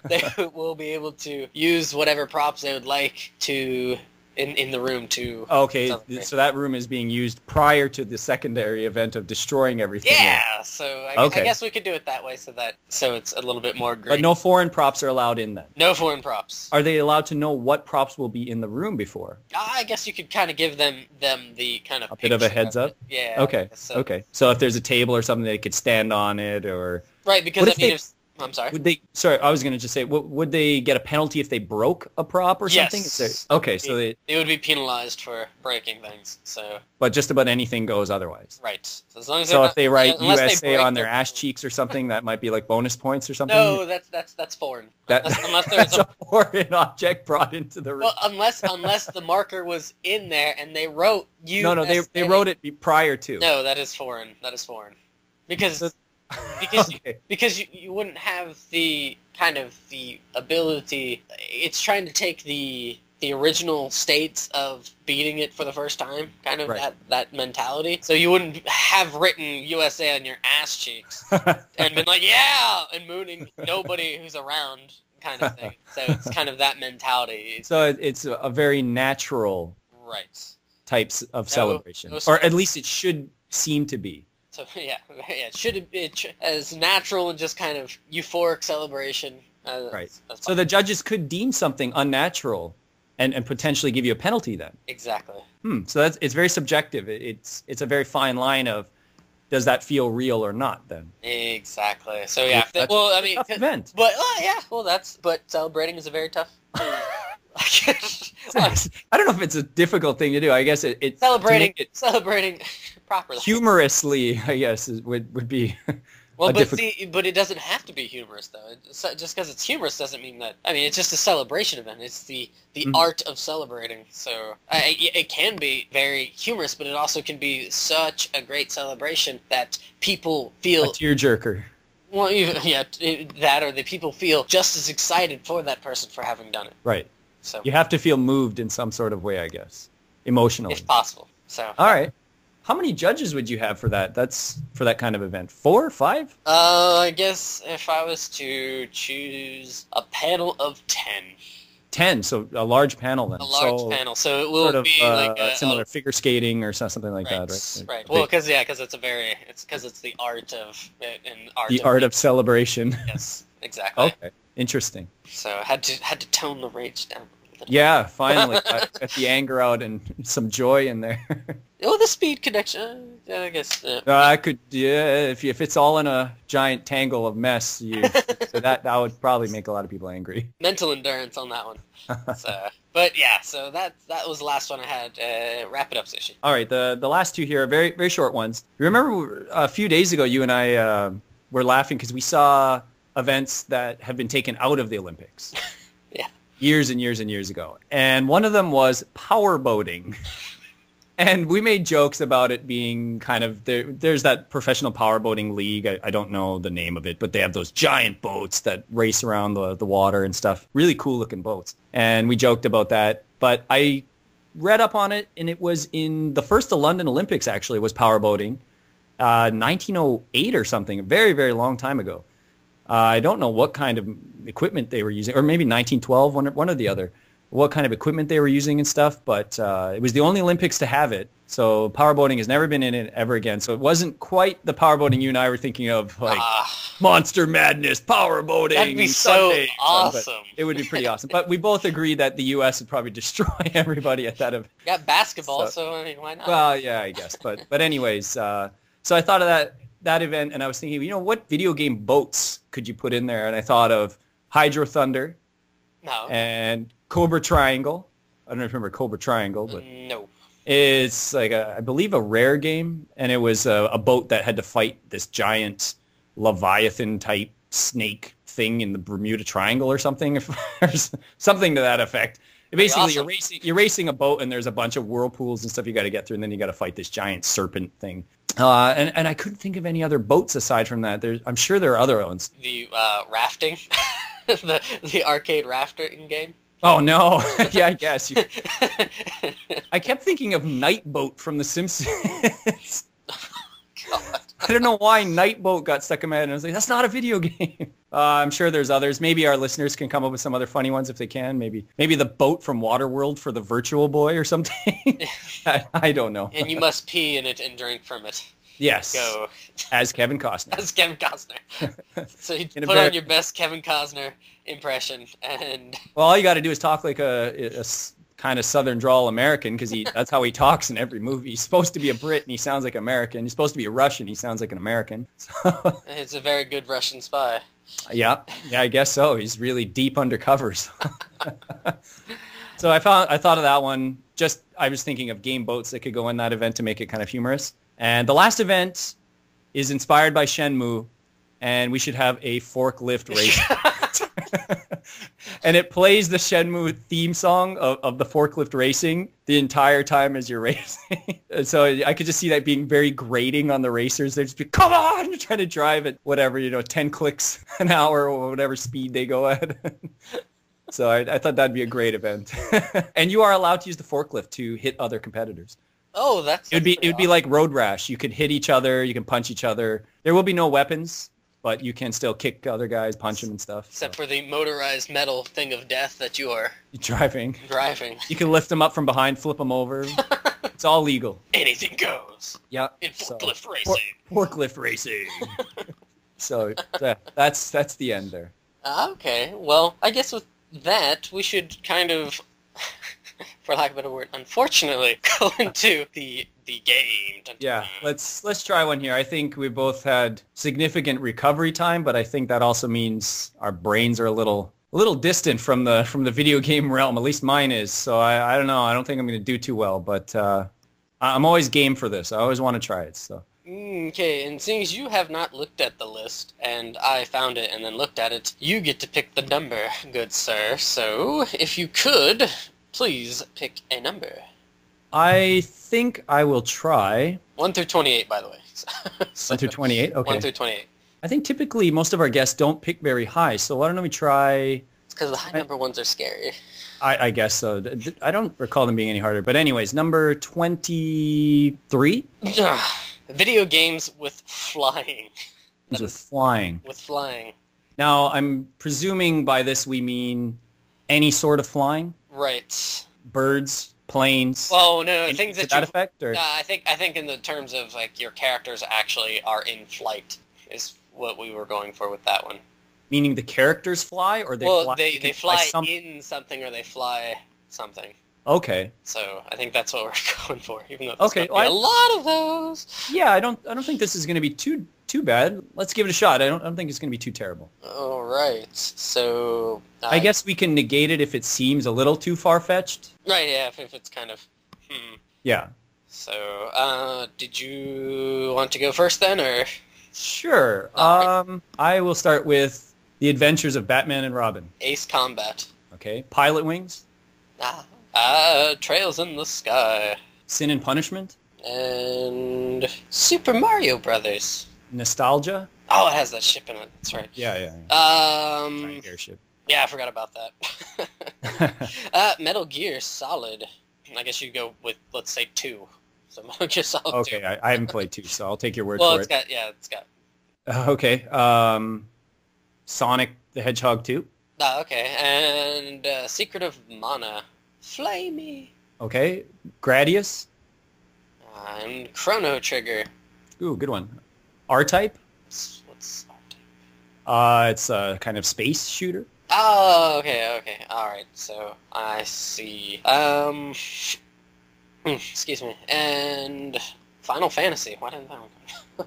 A: they will be able to use whatever props they would like to in the room to.
B: Okay, so that room is being used prior to the secondary event of destroying everything.
A: Yeah, so I guess we could do it that way, so it's a little bit more green.
B: But no foreign props are allowed in then.
A: No foreign props.
B: Are they allowed to know what props will be in the room before?
A: I guess you could kind of give them the kind of
B: a bit of a heads up.
A: Yeah.
B: Okay. So. Okay. So if there's a table or something, they could stand on it, or
A: right, because I mean, I'm sorry.
B: Would they? Sorry, I was going to just say, would they get a penalty if they broke a prop or something?
A: Yes.
B: Okay, so
A: they would be penalized for breaking things. So.
B: But just about anything goes otherwise.
A: Right. So as long as
B: if they write USA on their ass cheeks or something, that might be like bonus points or something.
A: No, that's foreign. Unless there's
B: a foreign object brought into the room.
A: Well, unless the marker was in there and they wrote USA.
B: No, they wrote it prior to.
A: No, that is foreign. That is foreign. Because you wouldn't have the kind of the ability. It's trying to take the original states of beating it for the first time, kind of that mentality. So you wouldn't have written USA on your ass cheeks and been like, yeah, and mooning nobody who's around kind of thing. So it's kind of that mentality.
B: So it's a very natural types of celebration. Or at least it should seem to be.
A: So it should be as natural and just kind of euphoric celebration.
B: Right. So the judges could deem something unnatural, and potentially give you a penalty then.
A: Exactly.
B: So it's very subjective. It's a very fine line of, does that feel real or not then?
A: Exactly. So yeah.
B: Tough event.
A: But but celebrating is a very tough.
B: I don't know if it's a difficult thing to do. I guess it's
A: celebrating properly.
B: Humorously, I guess would be.
A: Well, but it doesn't have to be humorous though. Just because it's humorous doesn't mean that. I mean, it's just a celebration event. It's the art of celebrating. So it can be very humorous, but it also can be such a great celebration that people feel
B: a tearjerker.
A: Well, that or the people feel just as excited for that person for having done it.
B: Right.
A: So
B: you have to feel moved in some sort of way, I guess, emotionally,
A: if possible. So
B: all right. How many judges would you have for that? That's for that kind of event. 4 or 5?
A: I guess if I was to choose a panel of 10.
B: 10, so a large panel then.
A: A large panel, so it will
B: sort of,
A: be like
B: similar figure skating or something like that, right?
A: Right. Well, because it's the art of
B: the art of celebration.
A: Yes, exactly.
B: Okay, interesting.
A: So I had to tone the rage down.
B: Yeah, finally got the anger out and some joy in there.
A: Oh, the speed connection. I guess.
B: I could, if it's all in a giant tangle of mess, so that would probably make a lot of people angry.
A: Mental endurance on that one. But yeah, so that was the last one I had. Wrap it up, Sushi.
B: All right, the last two here are very very short ones. Remember a few days ago, you and I were laughing because we saw events that have been taken out of the Olympics.
A: Yeah.
B: Years and years and years ago. And one of them was power boating. And we made jokes about it being kind of, there's that professional power boating league. I don't know the name of it, but they have those giant boats that race around the water and stuff. Really cool looking boats. And we joked about that. But I read up on it, and it was in the first London Olympics, actually, was power boating. 1908 or something, a very, very long time ago. I don't know what kind of equipment they were using, or maybe 1912, one or the other, what kind of equipment they were using and stuff, but it was the only Olympics to have it, so powerboating has never been in it ever again, so it wasn't quite the powerboating you and I were thinking of, like Monster Madness, powerboating.
A: That'd be
B: Sunday,
A: so awesome.
B: It would be pretty awesome, but we both agree that the U.S. would probably destroy everybody at that event.
A: Got basketball, so I mean, why not?
B: Well, yeah, I guess, but anyways, so I thought of that event, and I was thinking, what video game boats could you put in there? And I thought of Hydro Thunder, and Cobra Triangle. I don't know if you remember Cobra Triangle, but
A: no,
B: it's like I believe a Rare game, and it was a boat that had to fight this giant Leviathan type snake thing in the Bermuda Triangle or something, or something to that effect. Basically, awesome. you're racing a boat, and there's a bunch of whirlpools and stuff you got to get through, and then you got to fight this giant serpent thing. And I couldn't think of any other boats aside from that. I'm sure there are other ones.
A: The rafting, the arcade rafting game.
B: Oh no! Yeah, I guess. I kept thinking of Nightboat from The Simpsons.
A: God.
B: I don't know why Nightboat got stuck in my head, and I was like, that's not a video game. I'm sure there's others. Maybe our listeners can come up with some other funny ones if they can. Maybe the boat from Waterworld for the Virtual Boy or something. I don't know.
A: And you must pee in it and drink from it.
B: Yes.
A: Go.
B: As Kevin Costner.
A: As Kevin Costner. So you put on your best Kevin Costner impression, and...
B: Well, all you got to do is talk like a kind of Southern drawl American, because that's how he talks in every movie. He's supposed to be a Brit, and he sounds like American. He's supposed to be a Russian. He sounds like an American. So,
A: it's a very good Russian spy.
B: Yeah, I guess so. He's really deep undercover. So I thought of that one. I was thinking of game boats that could go in that event to make it kind of humorous. And the last event is inspired by Shenmue, and we should have a forklift race. And it plays the Shenmue theme song of the forklift racing the entire time as you're racing. And so I could just see that being very grating on the racers. They'd just be, come on, trying to drive at whatever, 10 clicks an hour or whatever speed they go at. So I thought that'd be a great event. And you are allowed to use the forklift to hit other competitors.
A: Oh, it would
B: be like Road Rash. You could hit each other. You can punch each other. There will be no weapons, but you can still kick other guys, punch them and stuff.
A: Except for the motorized metal thing of death that you are
B: driving.
A: You
B: can lift them up from behind, flip them over. It's all legal.
A: Anything goes.
B: Yeah.
A: In forklift racing.
B: Forklift racing. So that's the end there.
A: Okay. Well, I guess with that we should kind of, for lack of a better word, unfortunately, go into the game.
B: Yeah, let's try one here. I think we both had significant recovery time, but I think that also means our brains are a little distant from the video game realm. At least mine is. So I don't know. I don't think I'm going to do too well, but I'm always game for this. I always want to try it. So.
A: Okay, and seeing as you have not looked at the list, and I found it and then looked at it, you get to pick the number, good sir. So, if you could, please pick a number.
B: I think I will try...
A: 1 through 28, by the way.
B: 1 through 28? Okay.
A: 1 through 28.
B: I think typically most of our guests don't pick very high, so why don't we try...
A: It's because the high number ones are scary.
B: I guess so. I don't recall them being any harder. But anyways, number 23?
A: Video games with flying.
B: With flying.
A: With flying.
B: Now, I'm presuming by this we mean any sort of flying?
A: Right.
B: Birds, planes.
A: Oh no, things that
B: effect, or?
A: I think in the terms of like your characters actually are in flight is what we were going for with that one.
B: Meaning the characters fly, or they fly?
A: They fly in something, or they fly something.
B: Okay.
A: So I think that's what we're going for, even though there's
B: a
A: lot of those.
B: Yeah, I don't think this is going to be too bad. Let's give it a shot. I don't think it's going to be too terrible.
A: All right. So
B: I guess we can negate it if it seems a little too far-fetched.
A: Right. Yeah. If it's kind of.
B: Yeah.
A: So, did you want to go first then, or?
B: Sure. I will start with The Adventures of Batman and Robin.
A: Ace Combat.
B: Okay. Pilot Wings.
A: Trails in the Sky.
B: Sin and Punishment.
A: And Super Mario Brothers.
B: Nostalgia.
A: Oh, it has that ship in it. That's right.
B: Yeah.
A: Giant
B: airship.
A: Yeah, I forgot about that. Metal Gear Solid. I guess you go with, let's say, 2. So Metal Gear Solid 2.
B: Okay, I haven't played 2, so I'll take your word for it.
A: It's got.
B: Okay. Sonic the Hedgehog 2.
A: Okay, and Secret of Mana. Flamey.
B: Okay. Gradius.
A: And Chrono Trigger.
B: Ooh, good one. R-Type.
A: What's R-Type?
B: It's a kind of space shooter.
A: Oh, okay. All right, so I see. Excuse me. And Final Fantasy. Why didn't that one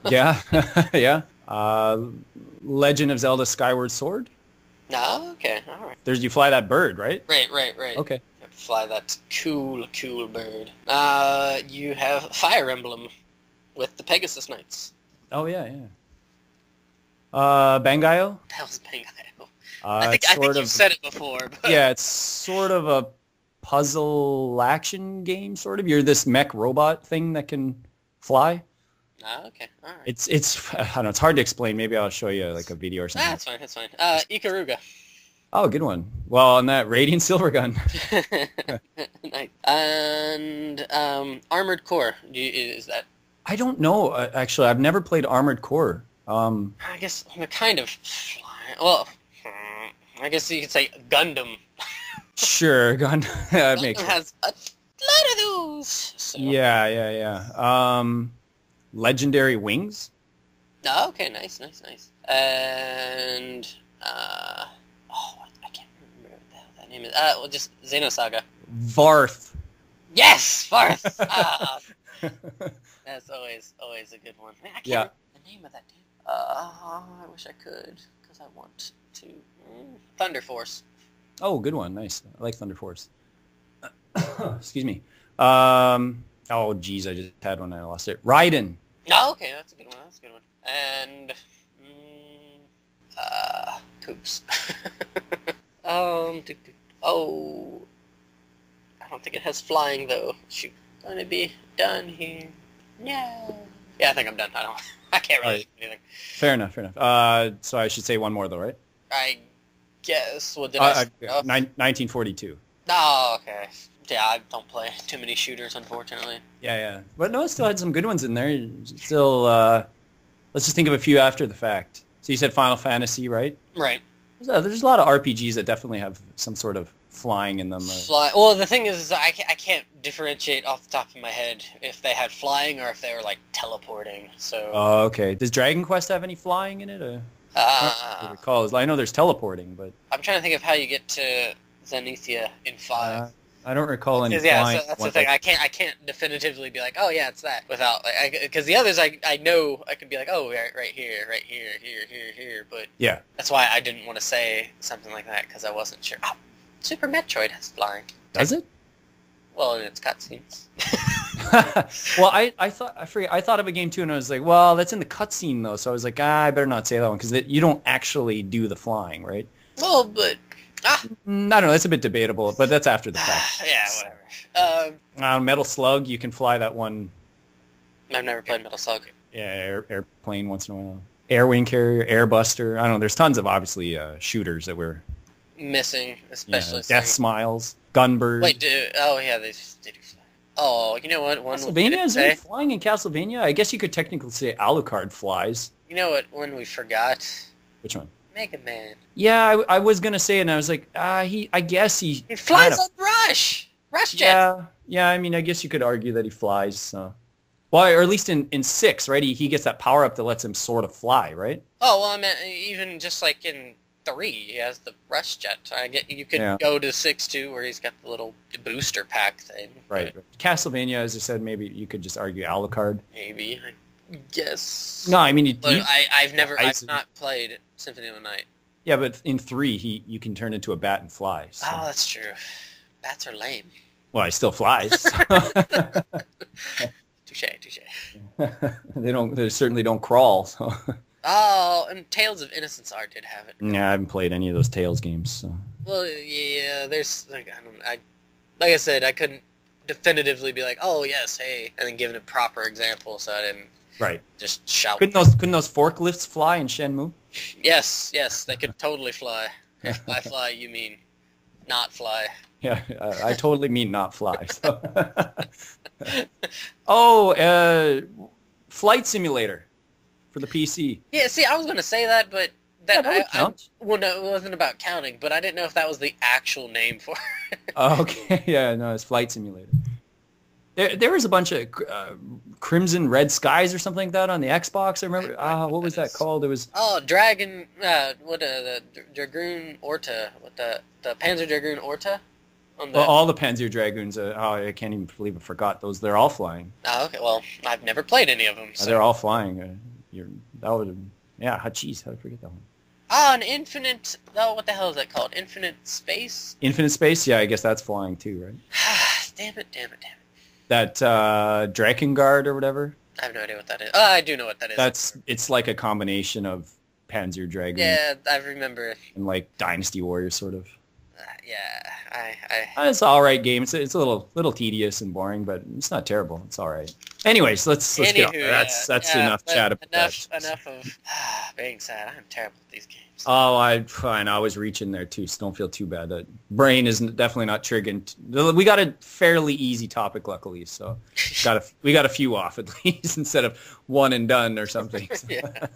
A: come?
B: Yeah. Legend of Zelda Skyward Sword.
A: No, okay, all right.
B: You fly that bird, right?
A: Right.
B: Okay.
A: You have to fly that cool bird. You have Fire Emblem with the Pegasus Knights.
B: Oh, yeah. Bangai-O?
A: What the hell's Bangai-O?
B: I
A: think you've said it before. But...
B: Yeah, it's sort of a puzzle action game, sort of. You're this mech robot thing that can fly.
A: Okay, all right.
B: It's I don't know, it's hard to explain. Maybe I'll show you like a video or something.
A: That's fine. Ikaruga.
B: Oh, good one. Well, on that Radiant Silver Gun.
A: Nice. And Armored Core. Is that?
B: I don't know. Actually, I've never played Armored Core.
A: I guess I'm kind of. Well, I guess you could say Gundam.
B: Sure, Gun. That
A: Gundam
B: makes sense.
A: has a lot of those. So.
B: Yeah. Legendary Wings.
A: Oh, okay, nice. And I can't remember what the hell that name is. Well, just Xenosaga.
B: Varth.
A: Yes, Farth. That's always a good one. Man, I can't remember the name of that game. I wish I could, because I want to. Thunder Force.
B: Oh, good one. Nice. I like Thunder Force. Excuse me. Oh, geez, I just had one. I lost it. Raiden.
A: Oh, okay, that's a good one. And Coops. Oh, I don't think it has flying though. Shoot, gonna be done here. No. Yeah, I think I'm done. I can't really do anything.
B: Fair enough. So I should say one more though, right?
A: I guess. What did I say?
B: 1942.
A: Oh, okay. Yeah, I don't play too many shooters, unfortunately.
B: Yeah. But no, it still had some good ones in there. Still, let's just think of a few after the fact. So you said Final Fantasy, right?
A: Right.
B: There's a lot of RPGs that definitely have some sort of flying in them.
A: Well, the thing is I can't differentiate off the top of my head if they had flying or if they were, like, teleporting, so...
B: Oh, okay. Does Dragon Quest have any flying in it? I know there's teleporting, but...
A: I'm trying to think of how you get to Zenithia in 5.
B: I don't recall any
A: yeah,
B: flying.
A: So that's the thing. I can't definitively be like, oh yeah, it's that without because the others I know I could be like, oh right here, but
B: yeah,
A: that's why I didn't want to say something like that because I wasn't sure. Oh, Super Metroid has flying.
B: Does it?
A: Well, in its cutscenes.
B: Well, I thought of a game too, and I was like, well, that's in the cutscene though, so I was like, I better not say that one because you don't actually do the flying, right?
A: Well, but.
B: I don't know. That's a bit debatable, but that's after the fact.
A: Yeah, whatever.
B: Metal Slug, you can fly that one.
A: I've never played Metal Slug.
B: Yeah, airplane once in a while. Airwing Carrier, Airbuster. I don't know. There's tons of obviously shooters that we're
A: missing, especially
B: Death Smiles, Gunbird.
A: Wait, oh yeah, they did. Oh, you know what?
B: Castlevania is there flying in Castlevania? I guess you could technically say Alucard flies.
A: You know what? One we forgot.
B: Which one?
A: Mega Man.
B: Yeah, I was gonna say it, and I was like, I guess he
A: flies on Rush Jet.
B: Yeah. I mean, I guess you could argue that he flies. So. Well, or at least in 6, right? He gets that power up that lets him sort of fly, right?
A: Oh well, I mean, even just like in 3, he has the Rush Jet. I get you could go to 6 too, where he's got the little booster pack thing.
B: Right. Castlevania, as I said, maybe you could just argue Alucard.
A: Maybe. Yes.
B: No, I mean,
A: I've not played Symphony of the Night. Yeah,
B: but in 3, you can turn into a bat and fly. So.
A: Oh, that's true. Bats are lame.
B: Well, he still flies.
A: Touche.
B: They certainly don't crawl. So.
A: Oh, and Tales of Innocence R did have it.
B: Yeah, I haven't played any of those Tales games. So.
A: Well, yeah, there's like like I said, I couldn't definitively be like, oh yes, hey, and then give it a proper example, so I didn't.
B: Right.
A: Just shout.
B: Couldn't those forklifts fly in Shenmue?
A: Yes, they could totally fly. If by fly you mean not fly.
B: Yeah, I totally mean not fly. So. Oh, Flight Simulator for the PC.
A: Yeah, see, I was going to say that, but that
B: well,
A: no, it wasn't about counting, but I didn't know if that was the actual name for it.
B: Oh, okay, yeah, no, it's Flight Simulator. There was a bunch of Crimson Red Skies or something like that on the Xbox. I remember. What was that called? It was.
A: Oh, Dragon. The Dragoon Orta. The Panzer Dragoon Orta.
B: Well, all the Panzer Dragoons. I can't even believe I forgot those. They're all flying.
A: Oh, okay. Well, I've never played any of them. So.
B: They're all flying. Jeez, how did I forget that one?
A: Oh, an Infinite. Oh, what the hell is that called? Infinite Space.
B: Infinite Space. Yeah, I guess that's flying too, right?
A: Damn it.
B: That Drakengard or whatever.
A: I have no idea what that is. Oh, I do know what that is.
B: It's like a combination of Panzer Dragoon.
A: Yeah, I remember.
B: And like Dynasty Warriors, sort of.
A: Yeah,
B: It's an all right game. It's a little tedious and boring, but it's not terrible. It's all right. Anyways, let's get on.
A: Anywho,
B: That's enough chat about that.
A: Enough of being sad. I'm terrible at these games.
B: Oh, I was reaching there too, so don't feel too bad. The brain is definitely not triggered. We got a fairly easy topic, luckily, so we got a few off at least instead of one and done or something. So.
A: Yeah.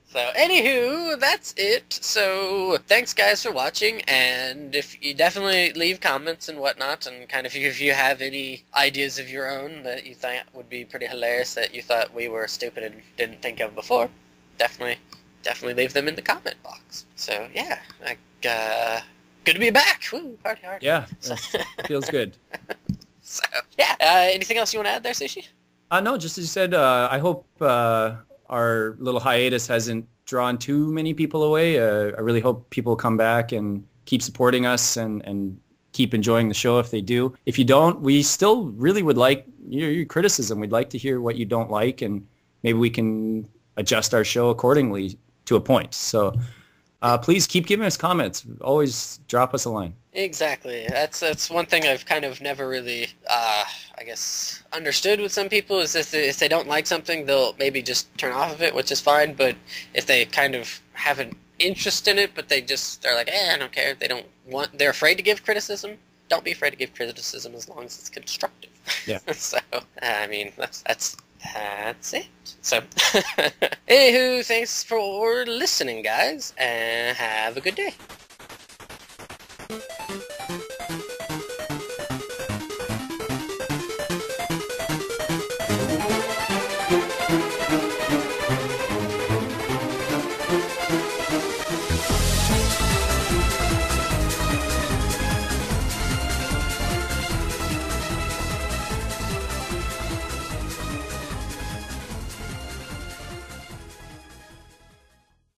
A: So, anywho, that's it. So, thanks guys for watching, and if you definitely leave comments and whatnot, and kind of if you have any ideas of your own that you thought would be pretty hilarious that you thought we were stupid and didn't think of before, definitely leave them in the comment box. So, yeah, good to be back. Woo, party hard.
B: Yeah, feels good.
A: So, yeah, anything else you want to add there, Sushi?
B: No, just as you said, I hope our little hiatus hasn't drawn too many people away. I really hope people come back and keep supporting us and keep enjoying the show if they do. If you don't, we still really would like your criticism. We'd like to hear what you don't like, and maybe we can adjust our show accordingly to a point. So please keep giving us comments. Always drop us a line.
A: Exactly. That's one thing I've kind of never really, I guess, understood with some people is if they don't like something, they'll maybe just turn off of it, which is fine. But if they kind of have an interest in it, but they're like, I don't care. They're afraid to give criticism. Don't be afraid to give criticism as long as it's constructive.
B: Yeah.
A: So, I mean, that's it. So, anywho, thanks for listening, guys, and have a good day.